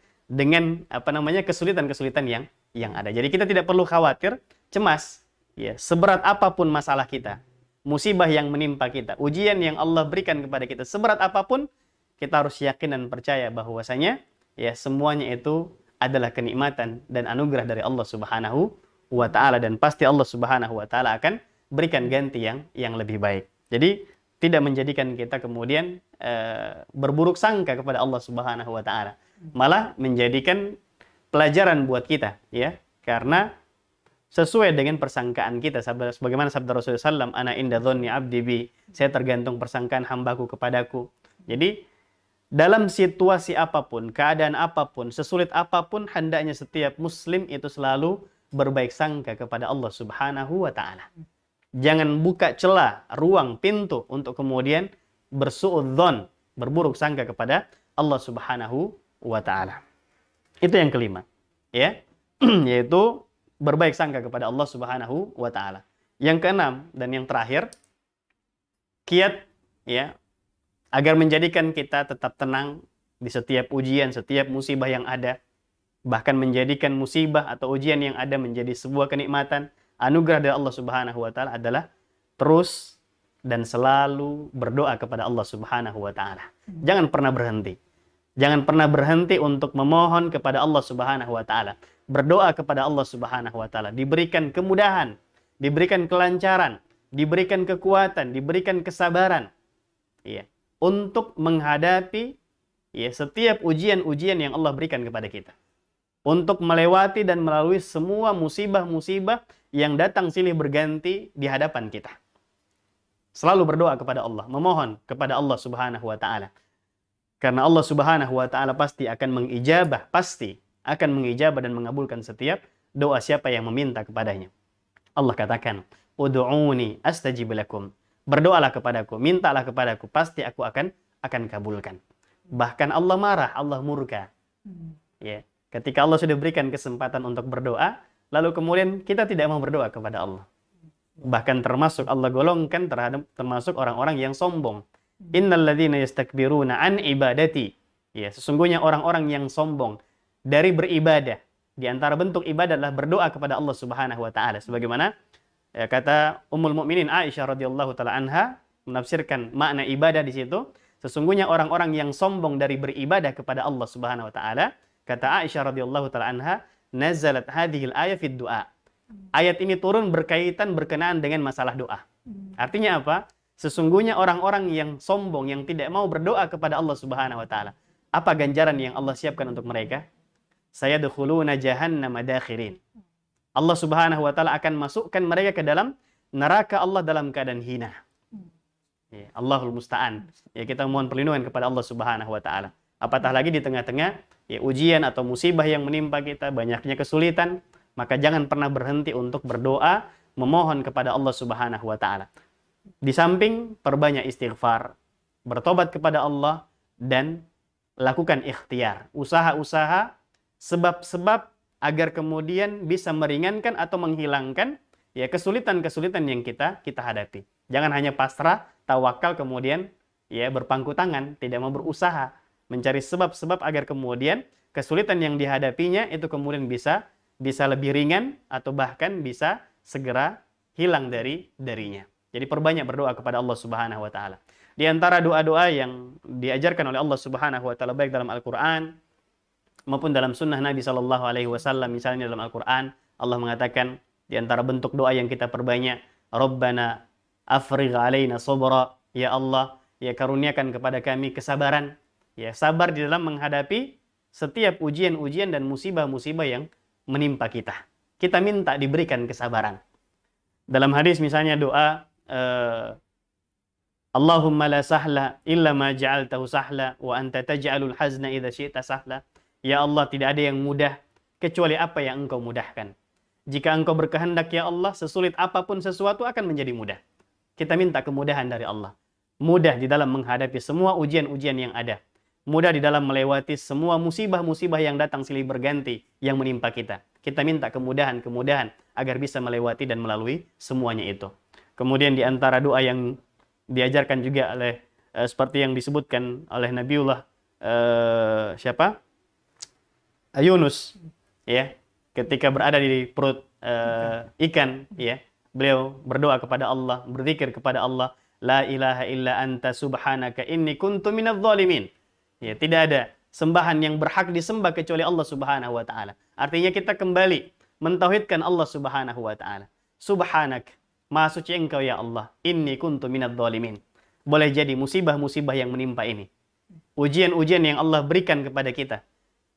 kesulitan-kesulitan yang ada. Jadi kita tidak perlu khawatir, cemas ya, seberat apapun masalah kita, musibah yang menimpa kita, ujian yang Allah berikan kepada kita, seberat apapun kita harus yakin dan percaya bahwasanya ya semuanya itu adalah kenikmatan dan anugerah dari Allah Subhanahu wa taala, dan pasti Allah Subhanahu wa taala akan berikan ganti yang lebih baik. Jadi tidak menjadikan kita kemudian berburuk sangka kepada Allah Subhanahu wa taala, malah menjadikan pelajaran buat kita ya, karena sesuai dengan persangkaan kita, sebagaimana sabda Rasulullah SAW, ana inda dhonni abdi bi, saya tergantung persangkaan hambaku kepadaku. Jadi dalam situasi apapun, keadaan apapun, sesulit apapun, hendaknya setiap muslim itu selalu berbaik sangka kepada Allah Subhanahu wa taala. Jangan buka celah, ruang, pintu untuk kemudian bersuudzon, berburuk sangka kepada Allah Subhanahu wa taala. Itu yang kelima, ya. Yaitu berbaik sangka kepada Allah Subhanahu wa taala. Yang keenam dan yang terakhir, kiat ya, agar menjadikan kita tetap tenang di setiap ujian, setiap musibah yang ada, bahkan menjadikan musibah atau ujian yang ada menjadi sebuah kenikmatan, anugerah dari Allah Subhanahu wa taala adalah terus dan selalu berdoa kepada Allah Subhanahu wa taala. Jangan pernah berhenti. Jangan pernah berhenti untuk memohon kepada Allah Subhanahu wa taala. Berdoa kepada Allah Subhanahu wa taala, diberikan kemudahan, diberikan kelancaran, diberikan kekuatan, diberikan kesabaran. Iya, untuk menghadapi ya setiap ujian-ujian yang Allah berikan kepada kita. Untuk melewati dan melalui semua musibah-musibah yang datang silih berganti di hadapan kita. Selalu berdoa kepada Allah, memohon kepada Allah Subhanahu wa taala. Karena Allah Subhanahu wa taala pasti akan mengijabah dan mengabulkan setiap doa siapa yang meminta kepadanya. Allah katakan, "Ud'uuni astajib lakum." Berdoalah kepadaku, mintalah kepadaku, pasti aku akan kabulkan. Bahkan Allah marah, Allah murka. Ya, ketika Allah sudah berikan kesempatan untuk berdoa, lalu kemudian kita tidak mau berdoa kepada Allah. Bahkan termasuk Allah golongkan termasuk orang-orang yang sombong. Innal ladzina yastakbiruna an ibadati. Ya, sesungguhnya orang-orang yang sombong dari beribadah. Di antara bentuk ibadah adalah berdoa kepada Allah Subhanahu wa taala. Sebagaimana ya, kata Ummul Mukminin Aisyah radhiyallahu taala anha menafsirkan makna ibadah di situ, sesungguhnya orang-orang yang sombong dari beribadah kepada Allah Subhanahu wa taala, kata Aisyah radhiyallahu taala anha, nazalat hadhil ayat fid du'a. Ayat ini turun berkenaan dengan masalah doa. Artinya apa? Sesungguhnya orang-orang yang sombong, yang tidak mau berdoa kepada Allah Subhanahu wa taala, apa ganjaran yang Allah siapkan untuk mereka? Sayadkhuluna jahannama dakhirin. Allah Subhanahu wa taala akan masukkan mereka ke dalam neraka Allah dalam keadaan hina. Ya, Allahul musta'an. Ya, kita mohon perlindungan kepada Allah Subhanahu wa taala. Apatah lagi di tengah-tengah ya, ujian atau musibah yang menimpa kita, banyaknya kesulitan, maka jangan pernah berhenti untuk berdoa, memohon kepada Allah Subhanahu wa taala. Di samping perbanyak istighfar, bertobat kepada Allah, dan lakukan ikhtiar, usaha-usaha, sebab-sebab agar kemudian bisa meringankan atau menghilangkan ya kesulitan-kesulitan yang kita hadapi. Jangan hanya pasrah, tawakal, kemudian ya berpangku tangan, tidak mau berusaha mencari sebab-sebab agar kemudian kesulitan yang dihadapinya itu kemudian bisa lebih ringan atau bahkan bisa segera hilang darinya. Jadi perbanyak berdoa kepada Allah Subhanahu wa taala. Di antara doa-doa yang diajarkan oleh Allah Subhanahu wa taala baik dalam Al-Qur'an maupun dalam sunnah Nabi sallallahu alaihi wasallam, misalnya dalam Al-Qur'an Allah mengatakan di antara bentuk doa yang kita perbanyak, Rabbana afrigh alaina sabra, ya Allah, ya karuniakan kepada kami kesabaran, ya sabar di dalam menghadapi setiap ujian-ujian dan musibah-musibah yang menimpa kita. Kita minta diberikan kesabaran. Dalam hadis misalnya doa Allahumma la sahla illa ma ja'altahu sahla wa anta taj'alul hazna idza syi'ta sahla. Ya Allah, tidak ada yang mudah kecuali apa yang Engkau mudahkan. Jika Engkau berkehendak ya Allah, sesulit apapun sesuatu akan menjadi mudah. Kita minta kemudahan dari Allah. Mudah di dalam menghadapi semua ujian-ujian yang ada. Mudah di dalam melewati semua musibah-musibah yang datang silih berganti yang menimpa kita. Kita minta kemudahan-kemudahan agar bisa melewati dan melalui semuanya itu. Kemudian di antara doa yang diajarkan juga oleh seperti yang disebutkan oleh Nabiullah siapa? Yunus, ya, ketika berada di perut ikan, ya, beliau berdoa kepada Allah, berzikir kepada Allah, la ilaha illa anta subhanaka inni kuntu minadz zalimin. Ya, tidak ada sembahan yang berhak disembah kecuali Allah Subhanahu wa taala. Artinya kita kembali mentauhidkan Allah Subhanahu wa taala. Subhanak, Maha suci Engkau ya Allah, inni kuntu minadz zalimin. Boleh jadi musibah-musibah yang menimpa ini, ujian-ujian yang Allah berikan kepada kita,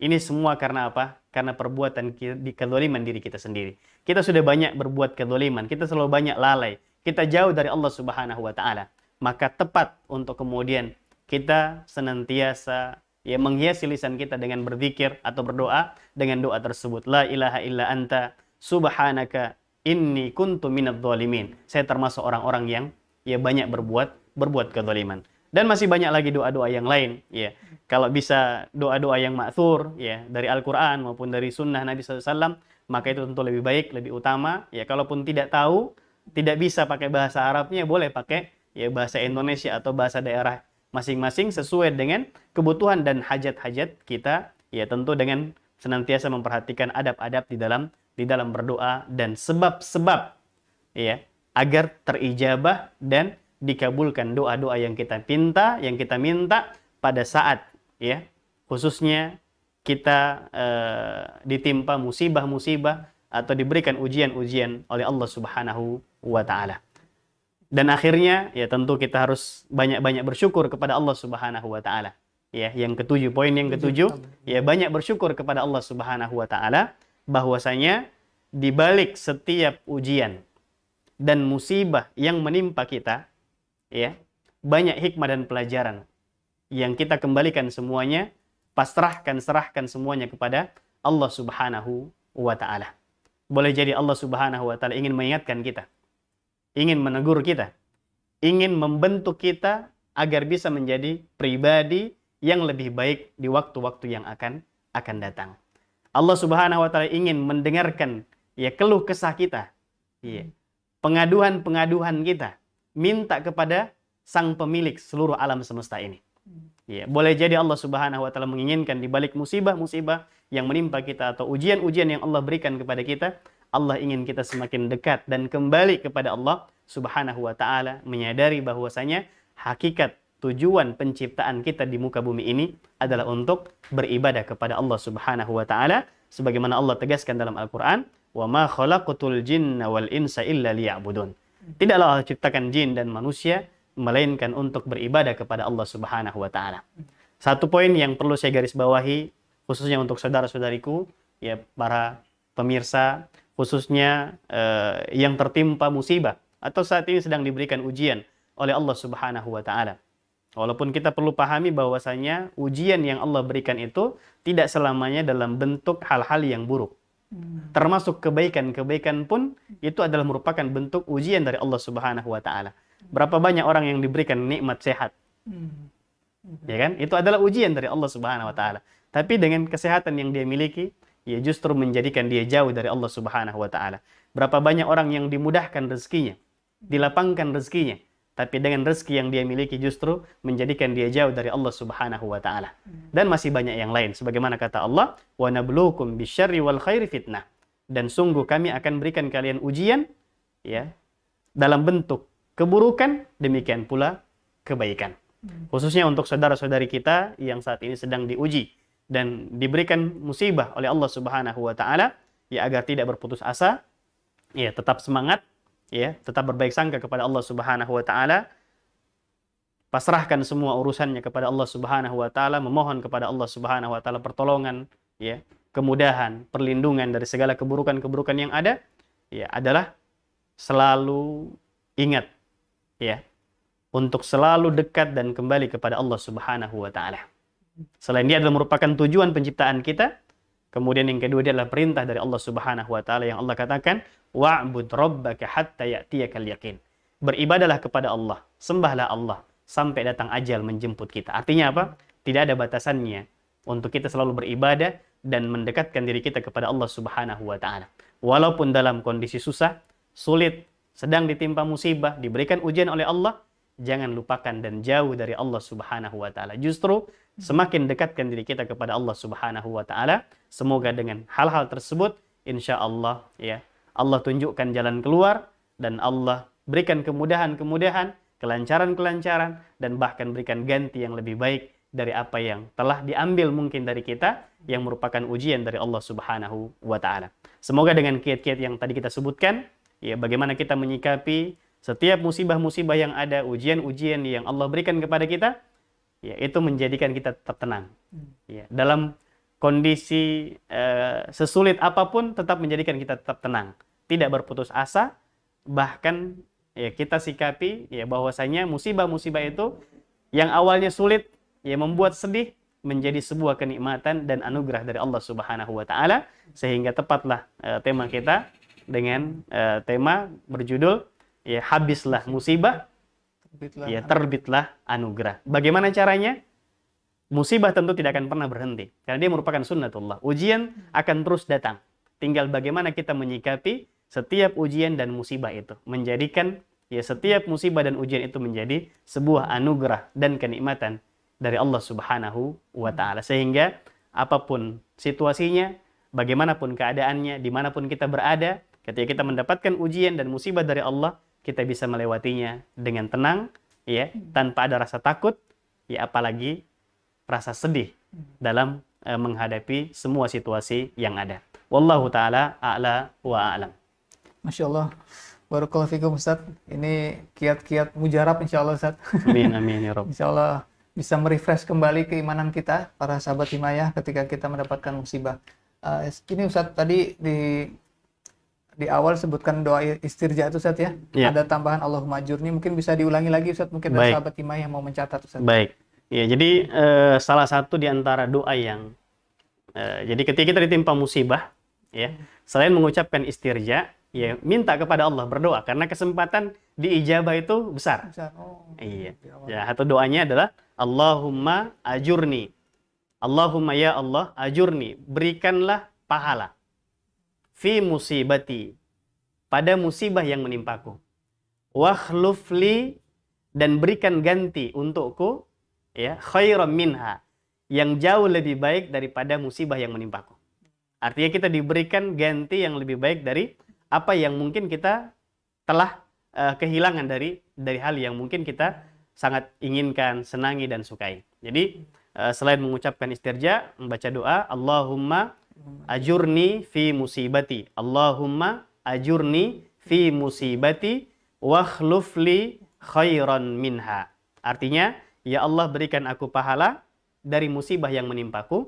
ini semua karena apa? Karena perbuatan kezaliman diri kita sendiri. Kita sudah banyak berbuat kezaliman, kita selalu banyak lalai, kita jauh dari Allah Subhanahu wa taala. Maka tepat untuk kemudian kita senantiasa ya menghiasi lisan kita dengan berzikir atau berdoa dengan doa tersebut. La ilaha illa anta subhanaka inni kuntu minadz zalimin. Saya termasuk orang-orang yang ya banyak berbuat kezaliman. Dan masih banyak lagi doa-doa yang lain, ya. Kalau bisa doa-doa yang ma'thur, ya, dari Al-Quran maupun dari Sunnah Nabi SAW, maka itu tentu lebih baik, lebih utama. Ya, kalaupun tidak tahu, tidak bisa pakai bahasa Arabnya, boleh pakai ya bahasa Indonesia atau bahasa daerah masing-masing sesuai dengan kebutuhan dan hajat-hajat kita. Ya, tentu dengan senantiasa memperhatikan adab-adab di dalam berdoa dan sebab-sebab, ya, agar terijabah dan dikabulkan doa-doa yang kita minta pada saat ya khususnya kita ditimpa musibah-musibah atau diberikan ujian-ujian oleh Allah Subhanahu wa taala. Dan akhirnya ya tentu kita harus banyak-banyak bersyukur kepada Allah Subhanahu wa taala. Ya, poin yang ketujuh, ya banyak bersyukur kepada Allah Subhanahu wa taala bahwasanya di balik setiap ujian dan musibah yang menimpa kita, ya, banyak hikmah dan pelajaran yang kita kembalikan semuanya, serahkan semuanya kepada Allah Subhanahu wa taala. Boleh jadi Allah Subhanahu wa taala ingin mengingatkan kita, ingin menegur kita, ingin membentuk kita agar bisa menjadi pribadi yang lebih baik di waktu-waktu yang akan datang. Allah Subhanahu wa taala ingin mendengarkan ya keluh kesah kita, ya, pengaduan-pengaduan kita, minta kepada sang pemilik seluruh alam semesta ini. Ya, boleh jadi Allah Subhanahu wa taala menginginkan di balik musibah-musibah yang menimpa kita atau ujian-ujian yang Allah berikan kepada kita, Allah ingin kita semakin dekat dan kembali kepada Allah Subhanahu wa taala, menyadari bahwasanya hakikat tujuan penciptaan kita di muka bumi ini adalah untuk beribadah kepada Allah Subhanahu wa taala sebagaimana Allah tegaskan dalam Al-Qur'an, "Wa ma khalaqatul jinna wal insa illa liya'budun." Tidaklah Allah ciptakan jin dan manusia melainkan untuk beribadah kepada Allah Subhanahu wa taala. Satu poin yang perlu saya garis bawahi khususnya untuk saudara-saudariku, ya para pemirsa, khususnya yang tertimpa musibah atau saat ini sedang diberikan ujian oleh Allah Subhanahu wa taala. Walaupun kita perlu pahami bahwasanya ujian yang Allah berikan itu tidak selamanya dalam bentuk hal-hal yang buruk. Termasuk kebaikan-kebaikan pun itu adalah merupakan bentuk ujian dari Allah Subhanahu wa taala. Berapa banyak orang yang diberikan nikmat sehat? Ya kan? Itu adalah ujian dari Allah Subhanahu wa taala. Tapi dengan kesehatan yang dia miliki, ya justru menjadikan dia jauh dari Allah Subhanahu wa taala. Berapa banyak orang yang dimudahkan rezekinya, dilapangkan rezekinya, tapi dengan rezeki yang dia miliki justru menjadikan dia jauh dari Allah Subhanahu wa taala. Dan masih banyak yang lain sebagaimana kata Allah, "Wa nabluukum bisyarri wal khairi fitnah." Dan sungguh kami akan berikan kalian ujian ya dalam bentuk keburukan, demikian pula kebaikan. Khususnya untuk saudara-saudari kita yang saat ini sedang diuji dan diberikan musibah oleh Allah Subhanahu wa taala, ya agar tidak berputus asa, ya tetap semangat, ya tetap berbaik sangka kepada Allah Subhanahu wa taala. Pasrahkan semua urusannya kepada Allah Subhanahu wa taala, memohon kepada Allah Subhanahu wa taala pertolongan, ya, kemudahan, perlindungan dari segala keburukan-keburukan yang ada, ya adalah selalu ingat, ya, untuk selalu dekat dan kembali kepada Allah Subhanahu wa taala. Selain dia adalah merupakan tujuan penciptaan kita, kemudian yang kedua dia adalah perintah dari Allah Subhanahu wa taala yang Allah katakan, "Wa'bud rabbaka hatta ya'tiyakal yaqin." Beribadahlah kepada Allah, sembahlah Allah sampai datang ajal menjemput kita. Artinya apa? Tidak ada batasannya untuk kita selalu beribadah dan mendekatkan diri kita kepada Allah Subhanahu wa taala. Walaupun dalam kondisi susah, sulit, sedang ditimpa musibah, diberikan ujian oleh Allah, jangan lupakan dan jauh dari Allah Subhanahu wa taala. Justru semakin dekatkan diri kita kepada Allah Subhanahu wa taala. Semoga dengan hal-hal tersebut insya Allah ya, Allah tunjukkan jalan keluar dan Allah berikan kemudahan-kemudahan, kelancaran-kelancaran, dan bahkan berikan ganti yang lebih baik dari apa yang telah diambil mungkin dari kita yang merupakan ujian dari Allah Subhanahu wa taala. Semoga dengan kiat-kiat yang tadi kita sebutkan, ya bagaimana kita menyikapi setiap musibah-musibah yang ada, ujian-ujian yang Allah berikan kepada kita, ya itu menjadikan kita tetap tenang. Ya, dalam kondisi sesulit apapun tetap menjadikan kita tetap tenang, tidak berputus asa, bahkan ya kita sikapi ya bahwasanya musibah-musibah itu yang awalnya sulit ya membuat sedih menjadi sebuah kenikmatan dan anugerah dari Allah Subhanahu wa taala, sehingga tepatlah tema kita dengan tema berjudul ya habislah musibah, ya terbitlah anugerah. Bagaimana caranya? Musibah tentu tidak akan pernah berhenti karena dia merupakan sunnatullah. Ujian akan terus datang. Tinggal bagaimana kita menyikapi setiap ujian dan musibah itu, menjadikan ya setiap musibah dan ujian itu menjadi sebuah anugerah dan kenikmatan dari Allah Subhanahu wa taala, sehingga apapun situasinya, bagaimanapun keadaannya, dimanapun kita berada, ketika kita mendapatkan ujian dan musibah dari Allah, kita bisa melewatinya dengan tenang, ya, tanpa ada rasa takut, ya apalagi rasa sedih dalam menghadapi semua situasi yang ada. Wallahu taala a'la wa a'lam. Masya Allah. Barakallahu fikum Ustaz. Ini kiat-kiat mujarab insya Allah Ustaz. Amin amin ya Rabb. Insya Allah bisa merefresh kembali keimanan kita, para sahabat himayah, ketika kita mendapatkan musibah. Ini Ustaz tadi di awal sebutkan doa istirja itu Ustaz ya. Ada tambahan Allahumma ajurni, mungkin bisa diulangi lagi Ustaz, mungkin ada sahabat himayah yang mau mencatat Ustaz. Baik. Ya, jadi salah satu di antara doa yang jadi ketika kita ditimpa musibah, ya, selain mengucapkan istirja, ya minta kepada Allah, berdoa karena kesempatan diijabah itu besar. Iya. Ya, atau doanya adalah Allahumma ajurni. Allahumma ya Allah ajurni, berikanlah pahala fi musibati, pada musibah yang menimpaku. Wakhlufli, dan berikan ganti untukku, ya, khairan minha, yang jauh lebih baik daripada musibah yang menimpaku. Artinya kita diberikan ganti yang lebih baik dari apa yang mungkin kita telah kehilangan dari hal yang mungkin kita sangat inginkan, senangi dan sukai. Jadi selain mengucapkan istirja, membaca doa Allahumma ajurni fi musibati, Allahumma ajurni fi musibati wakhlufli khairan minha. Artinya, ya Allah berikan aku pahala dari musibah yang menimpaku,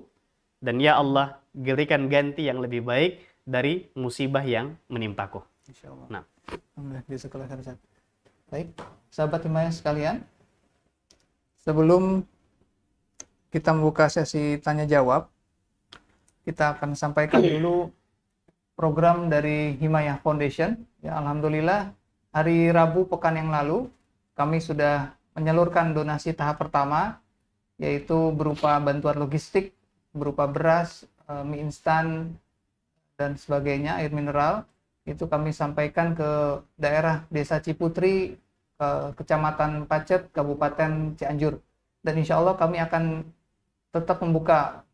dan ya Allah berikan ganti yang lebih baik dari musibah yang menimpaku. Insyaallah. Nah, baik, sahabat himayah sekalian, sebelum kita membuka sesi tanya jawab, kita akan sampaikan dulu program dari Himayah Foundation. Ya, alhamdulillah hari Rabu pekan yang lalu kami sudah menyalurkan donasi tahap pertama, yaitu berupa bantuan logistik, berupa beras, mie instan, dan sebagainya, air mineral. Itu kami sampaikan ke daerah Desa Ciputri, ke Kecamatan Pacet, Kabupaten Cianjur. Dan insya Allah kami akan tetap membuka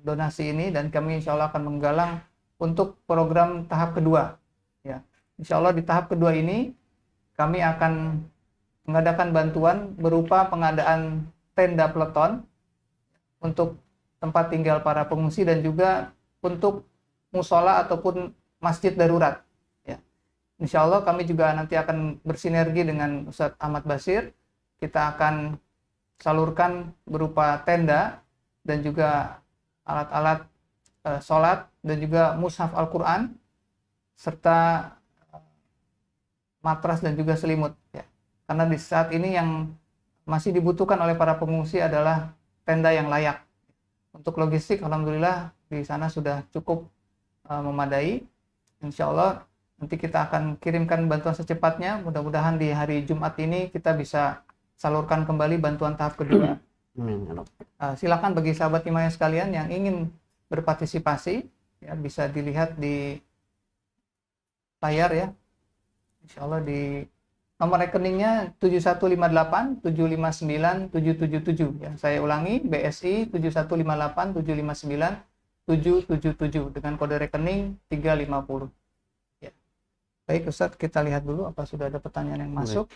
donasi ini, dan kami insya Allah akan menggalang untuk program tahap kedua. Ya, insya Allah di tahap kedua ini kami akan mengadakan bantuan berupa pengadaan tenda peleton untuk tempat tinggal para pengungsi, dan juga untuk musola ataupun masjid darurat. Ya. Insya Allah kami juga nanti akan bersinergi dengan Ustadz Ahmad Basir. Kita akan salurkan berupa tenda dan juga alat-alat sholat dan juga mushaf Al-Quran serta matras dan juga selimut. Ya. Karena di saat ini yang masih dibutuhkan oleh para pengungsi adalah tenda yang layak. Untuk logistik, alhamdulillah di sana sudah cukup memadai. Insya Allah nanti kita akan kirimkan bantuan secepatnya. Mudah-mudahan di hari Jumat ini kita bisa salurkan kembali bantuan tahap kedua. Silakan bagi sahabat himayah sekalian yang ingin berpartisipasi, ya, bisa dilihat di layar ya. Insya Allah di nomor rekeningnya 71587597777 ya. Saya ulangi, BSI 71587597777 dengan kode rekening 350. Ya. Baik Ustadz, kita lihat dulu apa sudah ada pertanyaan yang masuk.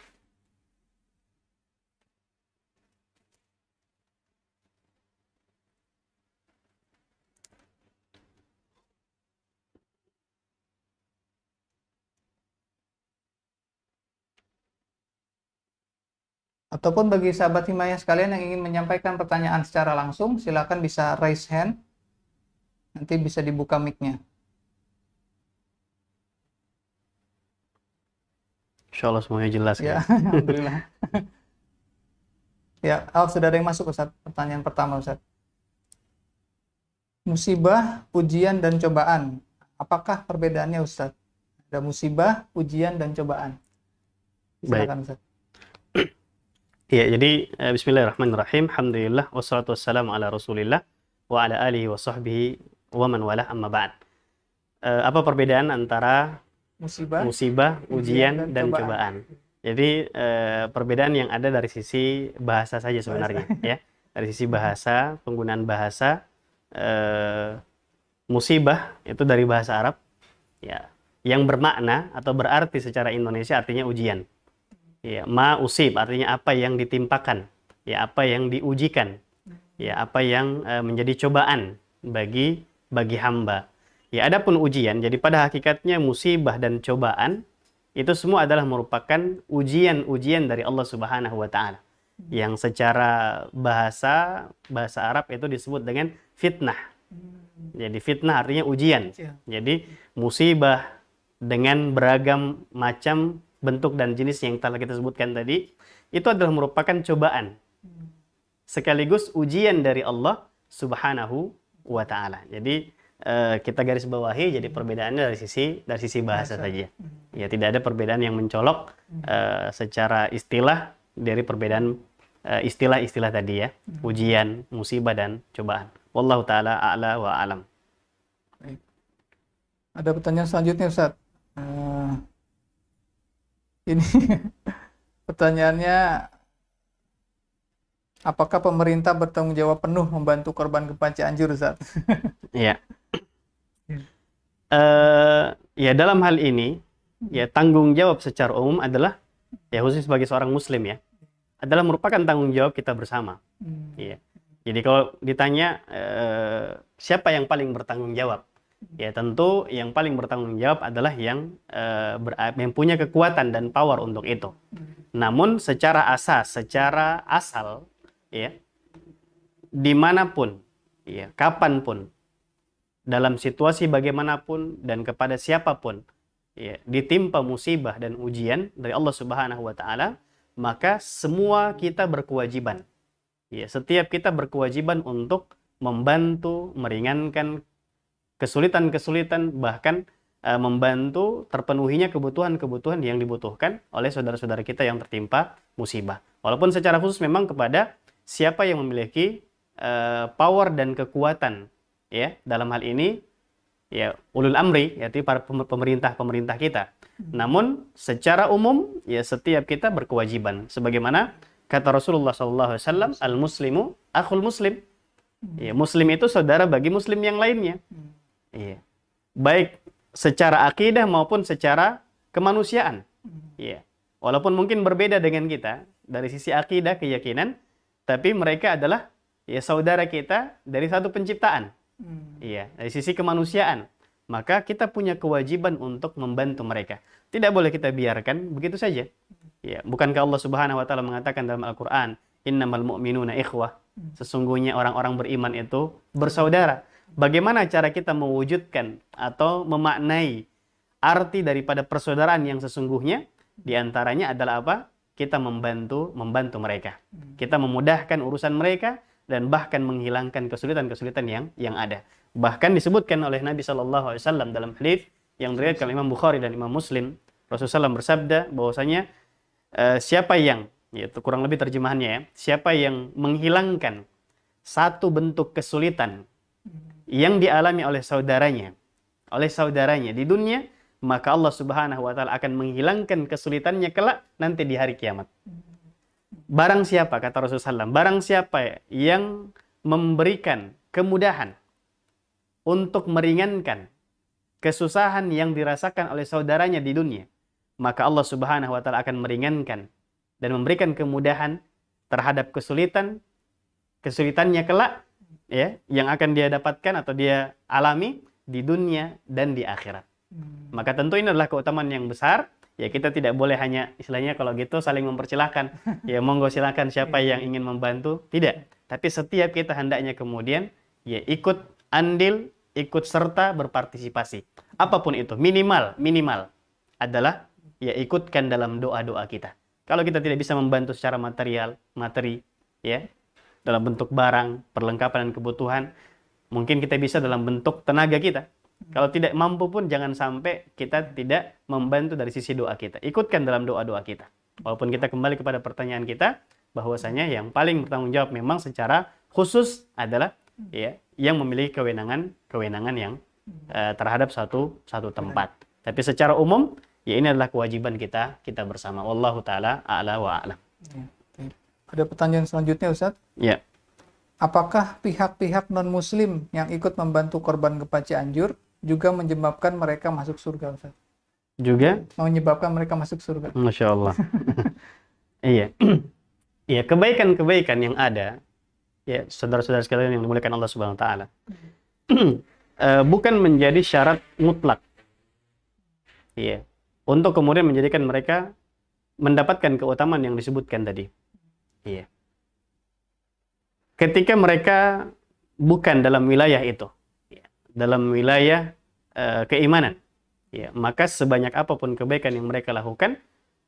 Ataupun bagi sahabat Himayah sekalian yang ingin menyampaikan pertanyaan secara langsung, silakan bisa raise hand. Nanti bisa dibuka mic-nya. Insya Allah semuanya jelas. Ya, kan? alhamdulillah. Ya, sudah ada yang masuk Ustaz. Pertanyaan pertama Ustaz. Musibah, ujian, dan cobaan. Apakah perbedaannya Ustaz? Ada musibah, ujian, dan cobaan. Silakan Ustaz. Ya, jadi bismillahirrahmanirrahim. Alhamdulillah wassalatu wassalamu ala Rasulillah wa ala alihi wa sahbihi wa man walah amma ba'd. Apa perbedaan antara musibah, ujian dan cobaan? Jadi perbedaan yang ada dari sisi bahasa saja sebenarnya ya. Dari sisi bahasa, penggunaan bahasa, musibah itu dari bahasa Arab ya, yang bermakna atau berarti secara Indonesia artinya ujian. Ya, ma usib artinya apa yang ditimpakan, ya apa yang diujikan, ya apa yang menjadi cobaan bagi hamba. Ya, adapun ujian, jadi pada hakikatnya musibah dan cobaan itu semua adalah merupakan ujian-ujian dari Allah Subhanahu wa taala. Yang secara bahasa Arab itu disebut dengan fitnah. Jadi fitnah artinya ujian. Jadi musibah dengan beragam macam bentuk dan jenis yang telah kita sebutkan tadi, itu adalah merupakan cobaan. Sekaligus ujian dari Allah Subhanahu wa taala. Jadi kita garis bawahi, jadi perbedaannya dari sisi bahasa saja. Ya, tidak ada perbedaan yang mencolok secara istilah dari perbedaan istilah-istilah tadi ya. Ujian, musibah dan cobaan. Wallahu taala a'la wa a'lam. Baik. Ada pertanyaan selanjutnya Ustaz. Ini pertanyaannya, apakah pemerintah bertanggung jawab penuh membantu korban gempa Cianjur, Ustaz? Iya. Ya dalam hal ini, ya tanggung jawab secara umum adalah, ya khusus sebagai seorang Muslim ya, adalah merupakan tanggung jawab kita bersama. Ya. Jadi kalau ditanya siapa yang paling bertanggung jawab? Ya tentu yang paling bertanggung jawab adalah yang punya kekuatan dan power untuk itu. Namun secara asal, ya dimanapun, ya kapanpun, dalam situasi bagaimanapun dan kepada siapapun, ya ditimpa musibah dan ujian dari Allah Subhanahu wa taala, maka semua kita berkewajiban. Ya, setiap kita berkewajiban untuk membantu, meringankan kesulitan-kesulitan, bahkan membantu terpenuhinya kebutuhan-kebutuhan yang dibutuhkan oleh saudara-saudara kita yang tertimpa musibah. Walaupun secara khusus memang kepada siapa yang memiliki power dan kekuatan, ya dalam hal ini ya ulul amri, yaitu para pemerintah kita. Namun secara umum ya setiap kita berkewajiban, sebagaimana kata Rasulullah SAW, al-muslimu akhul muslim. Ya, muslim itu saudara bagi muslim yang lainnya. Iya. Baik secara akidah maupun secara kemanusiaan. Iya. Walaupun mungkin berbeda dengan kita dari sisi akidah, keyakinan, tapi mereka adalah ya saudara kita dari satu penciptaan. Iya, dari sisi kemanusiaan. Maka kita punya kewajiban untuk membantu mereka. Tidak boleh kita biarkan begitu saja. Ya, bukankah Allah Subhanahu wa taala mengatakan dalam Al-Qur'an, "Innamal mu'minuna ikhwah." Sesungguhnya orang-orang beriman itu bersaudara. Bagaimana cara kita mewujudkan atau memaknai arti daripada persaudaraan yang sesungguhnya? Di antaranya adalah apa? Kita membantu mereka. Kita memudahkan urusan mereka dan bahkan menghilangkan kesulitan-kesulitan yang ada. Bahkan disebutkan oleh Nabi SAW dalam hadis yang diriwayatkan Imam Bukhari dan Imam Muslim, Rasulullah SAW bersabda bahwasanya siapa yang, yaitu kurang lebih terjemahannya ya, siapa yang menghilangkan satu bentuk kesulitan yang dialami oleh saudaranya di dunia, maka Allah Subhanahu wa taala akan menghilangkan kesulitannya kelak nanti di hari kiamat. Barang siapa, kata Rasulullah SAW, barang siapa yang memberikan kemudahan untuk meringankan kesusahan yang dirasakan oleh saudaranya di dunia, maka Allah Subhanahu wa taala akan meringankan dan memberikan kemudahan terhadap kesulitannya kelak, ya, yang akan dia dapatkan atau dia alami di dunia dan di akhirat. Maka tentu ini adalah keutamaan yang besar. Ya, kita tidak boleh hanya istilahnya kalau gitu saling mempersilahkan. Ya, monggo silakan siapa yang ingin membantu. Tidak. Tapi setiap kita hendaknya kemudian ya ikut andil, ikut serta berpartisipasi. Apapun itu, minimal adalah ya ikutkan dalam doa-doa kita. Kalau kita tidak bisa membantu secara materi, ya, dalam bentuk barang, perlengkapan dan kebutuhan, mungkin kita bisa dalam bentuk tenaga kita. Kalau tidak mampu pun jangan sampai kita tidak membantu dari sisi doa kita. Ikutkan dalam doa-doa kita. Walaupun kita kembali kepada pertanyaan kita, bahwasanya yang paling bertanggung jawab memang secara khusus adalah ya yang memiliki kewenangan yang terhadap satu tempat. Tapi secara umum ya ini adalah kewajiban kita bersama. Wallahu taala a'la wa a'lam. Ya. Ada pertanyaan selanjutnya, Ustaz? Ya. Apakah pihak-pihak non-muslim yang ikut membantu korban gempa Cianjur juga menyebabkan mereka masuk surga, Ustaz? Juga Menyebabkan mereka masuk surga. Masya Allah. Iya. Iya, kebaikan-kebaikan yang ada, ya saudara-saudara sekalian yang dimuliakan Allah Subhanahu wa taala, bukan menjadi syarat mutlak. Iya. Untuk kemudian menjadikan mereka mendapatkan keutamaan yang disebutkan tadi. Iya. Ketika mereka bukan dalam wilayah itu, dalam wilayah keimanan, ya, maka sebanyak apapun kebaikan yang mereka lakukan,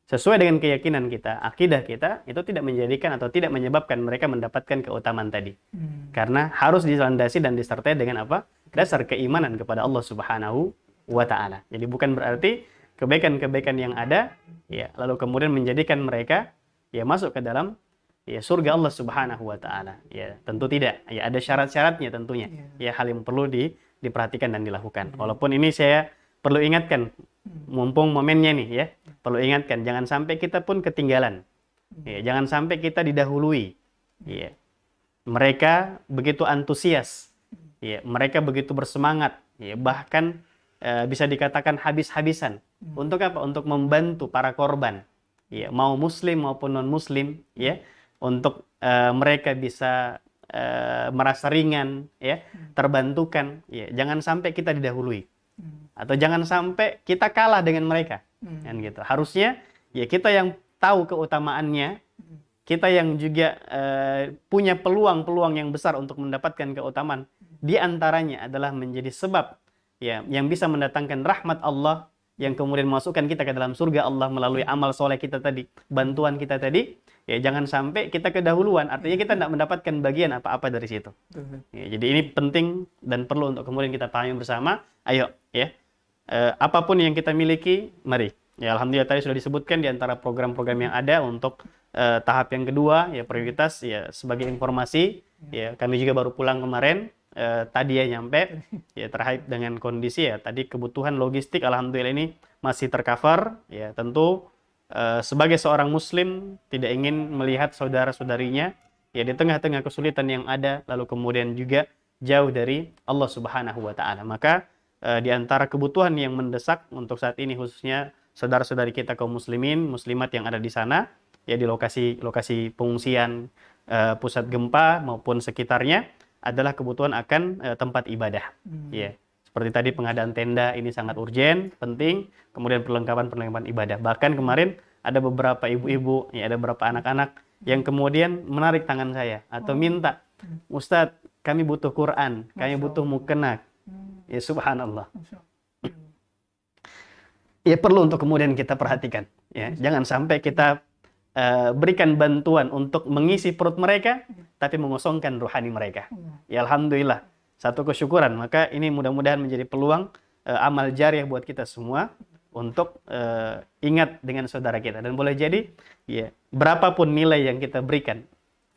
sesuai dengan keyakinan kita, akidah kita, itu tidak menjadikan atau tidak menyebabkan mereka mendapatkan keutamaan tadi. Karena harus dilandasi dan disertai dengan apa? Dasar keimanan kepada Allah Subhanahu wa taala. Jadi bukan berarti kebaikan-kebaikan yang ada, ya, lalu kemudian menjadikan mereka ya masuk ke dalam ya surga Allah Subhanahu wa taala. Ya, tentu tidak. Ya, ada syarat-syaratnya tentunya. Ya, hal yang perlu diperhatikan dan dilakukan. Walaupun ini saya perlu ingatkan, mumpung momennya nih ya, perlu ingatkan jangan sampai kita pun ketinggalan. Ya, jangan sampai kita didahului. Ya. Mereka begitu antusias. Ya, mereka begitu bersemangat, ya, bahkan bisa dikatakan habis-habisan. Untuk apa? Untuk membantu para korban. Ya, mau muslim maupun non-muslim, ya. Untuk mereka bisa merasa ringan, ya, terbantukan, ya, jangan sampai kita didahului, atau jangan sampai kita kalah dengan mereka, kan gitu. Harusnya ya kita yang tahu keutamaannya, kita yang juga punya peluang-peluang yang besar untuk mendapatkan keutamaan. Di antaranya adalah menjadi sebab ya yang bisa mendatangkan rahmat Allah, yang kemudian masukkan kita ke dalam surga Allah melalui amal soleh kita tadi, bantuan kita tadi. Ya, jangan sampai kita kedahuluan, artinya kita tidak mendapatkan bagian apa-apa dari situ. Ya, jadi ini penting dan perlu untuk kemudian kita pahami bersama. Ayo, ya, apapun yang kita miliki, mari. Ya, alhamdulillah tadi sudah disebutkan di antara program-program yang ada untuk tahap yang kedua, ya prioritas, ya sebagai informasi. Ya, kami juga baru pulang kemarin. Tadi ya nyampe, ya terkait dengan kondisi ya tadi kebutuhan logistik, alhamdulillah ini masih tercover. Ya, tentu. Sebagai seorang muslim tidak ingin melihat saudara-saudarinya ya di tengah-tengah kesulitan yang ada, lalu kemudian juga jauh dari Allah Subhanahu wa taala. Maka di antara kebutuhan yang mendesak untuk saat ini khususnya saudara-saudari kita kaum muslimin, muslimat yang ada di sana ya di lokasi pengungsian, pusat gempa maupun sekitarnya adalah kebutuhan akan tempat ibadah. Ya. Seperti tadi pengadaan tenda ini sangat urgen, penting, kemudian perlengkapan ibadah. Bahkan kemarin ada beberapa ibu-ibu, ya ada beberapa anak-anak yang kemudian menarik tangan saya atau minta, Ustadz, kami butuh Quran, kami butuh mukena. Ya subhanallah. Ya perlu untuk kemudian kita perhatikan. Ya, jangan sampai kita berikan bantuan untuk mengisi perut mereka, tapi mengosongkan rohani mereka. Ya alhamdulillah. Satu kesyukuran, maka ini mudah-mudahan menjadi peluang amal jariah buat kita semua untuk ingat dengan saudara kita. Dan boleh jadi ya berapapun nilai yang kita berikan,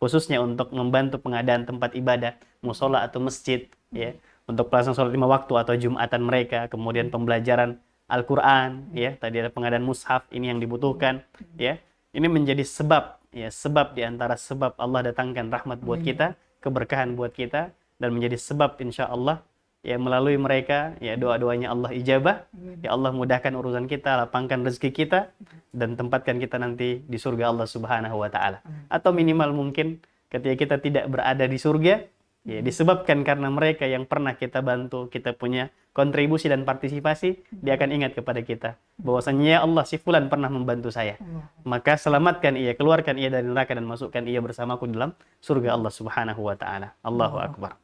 khususnya untuk membantu pengadaan tempat ibadah, musola atau masjid, ya untuk pelaksanaan sholat 5 waktu atau jumatan mereka, kemudian pembelajaran Al-Quran, ya, tadi ada pengadaan mushaf, ini yang dibutuhkan, ya. Ini menjadi sebab, ya, sebab di antara sebab Allah datangkan rahmat buat kita, keberkahan buat kita, dan menjadi sebab insya Allah, ya, melalui mereka, ya, doa-doanya Allah ijabah, ya Allah mudahkan urusan kita, lapangkan rezeki kita, dan tempatkan kita nanti di surga Allah Subhanahu wa Ta'ala. Atau minimal mungkin ketika kita tidak berada di surga, ya, disebabkan karena mereka yang pernah kita bantu, kita punya kontribusi dan partisipasi, dia akan ingat kepada kita bahwasanya ya Allah, si fulan pernah membantu saya, maka selamatkan ia, keluarkan ia dari neraka dan masukkan ia bersamaku dalam surga Allah Subhanahu wa Ta'ala. Allahu Akbar.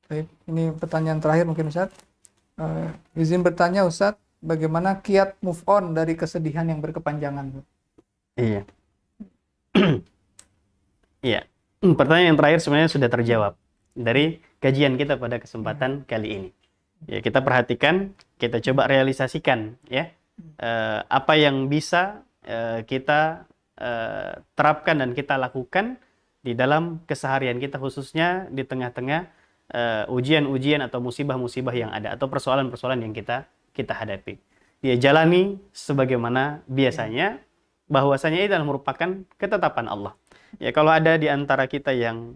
Baik, ini pertanyaan terakhir mungkin Ustaz. Izin bertanya Ustaz, bagaimana kiat move on dari kesedihan yang berkepanjangan? Iya. Iya. Pertanyaan yang terakhir sebenarnya sudah terjawab dari kajian kita pada kesempatan kali ini. Ya, kita perhatikan, kita coba realisasikan, ya, apa yang bisa kita terapkan dan kita lakukan di dalam keseharian kita, khususnya di tengah-tengah ujian-ujian atau musibah-musibah yang ada atau persoalan-persoalan yang kita hadapi. Dia jalani sebagaimana biasanya, bahwasanya itu adalah merupakan ketetapan Allah. Ya, kalau ada di antara kita yang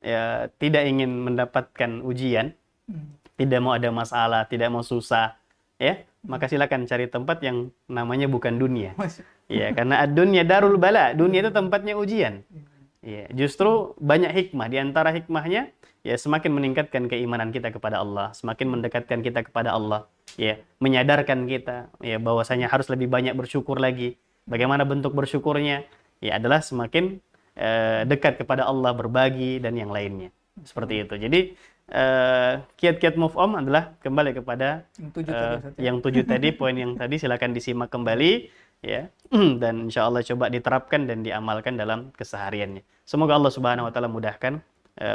ya tidak ingin mendapatkan ujian, tidak mau ada masalah, tidak mau susah, ya, maka silakan cari tempat yang namanya bukan dunia. Ya, karena ad-dunya darul bala, dunia itu tempatnya ujian. Ya, justru banyak hikmah, di antara hikmahnya ya semakin meningkatkan keimanan kita kepada Allah, semakin mendekatkan kita kepada Allah, ya, menyadarkan kita ya bahwasanya harus lebih banyak bersyukur lagi. Bagaimana bentuk bersyukurnya? Ya adalah semakin dekat kepada Allah, berbagi dan yang lainnya. Seperti itu. Jadi kiat-kiat move on adalah kembali kepada yang 7 tadi, poin yang tadi, silakan disimak kembali, ya, dan insya Allah coba diterapkan dan diamalkan dalam kesehariannya. Semoga Allah Subhanahu wa Ta'ala mudahkan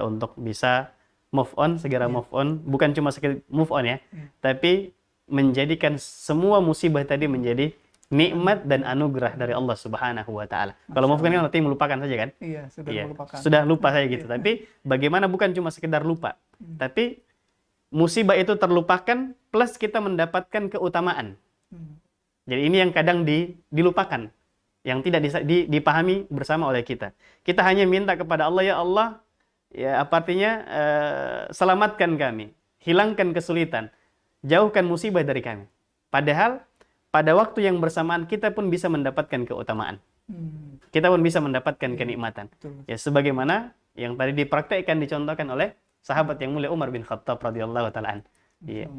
untuk bisa move on, segera move on, bukan cuma sekedar move on ya, tapi menjadikan semua musibah tadi menjadi nikmat dan anugerah dari Allah Subhanahu wa Ta'ala. Kalau move on kan artinya melupakan saja kan? Iya, melupakan. Sudah lupa saja gitu. Tapi bagaimana bukan cuma sekedar lupa, tapi musibah itu terlupakan plus kita mendapatkan keutamaan. Jadi ini yang kadang dilupakan, yang tidak dipahami bersama oleh kita. Kita hanya minta kepada Allah, ya Allah, ya apa artinya, selamatkan kami, hilangkan kesulitan, jauhkan musibah dari kami. Padahal pada waktu yang bersamaan kita pun bisa mendapatkan keutamaan. Kita pun bisa mendapatkan kenikmatan. Ya sebagaimana yang tadi dipraktekkan, dicontohkan oleh sahabat yang mulia Umar bin Khattab radhiyallahu taala an. Ya.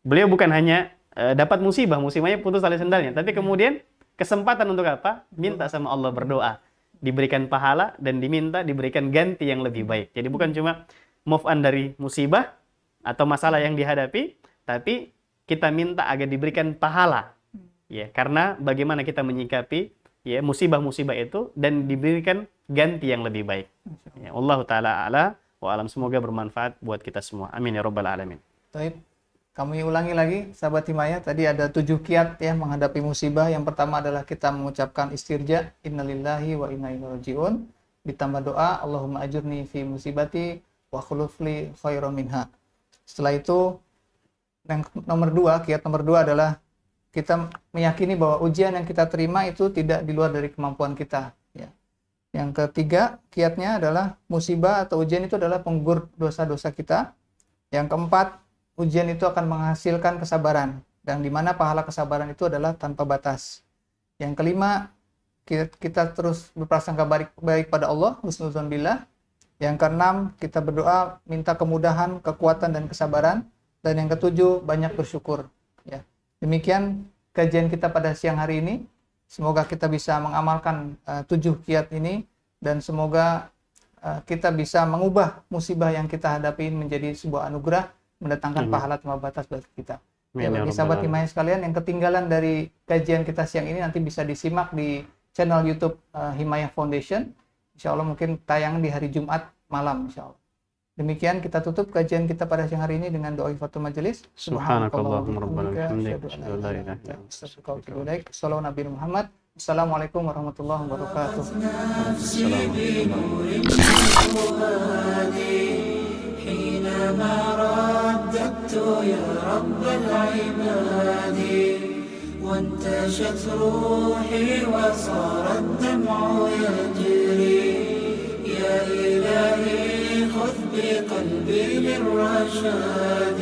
Beliau bukan hanya dapat musibahnya putus tali sendalnya, tapi kemudian kesempatan untuk apa? Minta sama Allah, berdoa, diberikan pahala dan diberikan ganti yang lebih baik. Jadi bukan cuma move on dari musibah atau masalah yang dihadapi, tapi kita minta agar diberikan pahala. Ya, karena bagaimana kita menyikapi ya musibah-musibah itu dan diberikan ganti yang lebih baik. Ya, Allah Ta'ala a'la wa alam, semoga bermanfaat buat kita semua. Amin ya rabbal alamin. Baik. Kami ulangi lagi sahabat Himayah, tadi ada 7 kiat ya menghadapi musibah. Yang pertama adalah kita mengucapkan istirja, innalillahi wa inna ilaihi rajiun. Ditambah doa, Allahumma ajurni fi musibati wa khulufli khairan minha. Setelah itu yang kiat nomor 2 adalah kita meyakini bahwa ujian yang kita terima itu tidak di luar dari kemampuan kita. Ya. Yang ketiga, kiatnya adalah musibah atau ujian itu adalah penggugur dosa-dosa kita. Yang keempat, ujian itu akan menghasilkan kesabaran, dan di mana pahala kesabaran itu adalah tanpa batas. Yang kelima, kita terus berprasangka baik pada Allah, husnuzon billah. Yang keenam, kita berdoa minta kemudahan, kekuatan dan kesabaran. Dan yang ketujuh, banyak bersyukur. Ya. Demikian kajian kita pada siang hari ini. Semoga kita bisa mengamalkan 7 kiat ini, dan semoga kita bisa mengubah musibah yang kita hadapi menjadi sebuah anugerah, mendatangkan pahala tanpa batas bagi kita. Ya, bagi sahabat Himayah sekalian yang ketinggalan dari kajian kita siang ini, nanti bisa disimak di channel YouTube Himayah Foundation. Insya Allah mungkin tayang di hari Jumat malam insya Allah. Demikian kita tutup kajian kita pada siang hari ini dengan doa ifatul majelis. Subhanakallahumma rabbana bihamdika asyhadu an la ilaha illa anta astaghfiruka wa atubu ilaik. Sallallahu Nabi Muhammad. Assalamualaikum warahmatullahi wabarakatuh. حينما رددت يا رب العباد وانتشت روحي وصار الدمع يجري يا إلهي خذ بقلبي للرشاد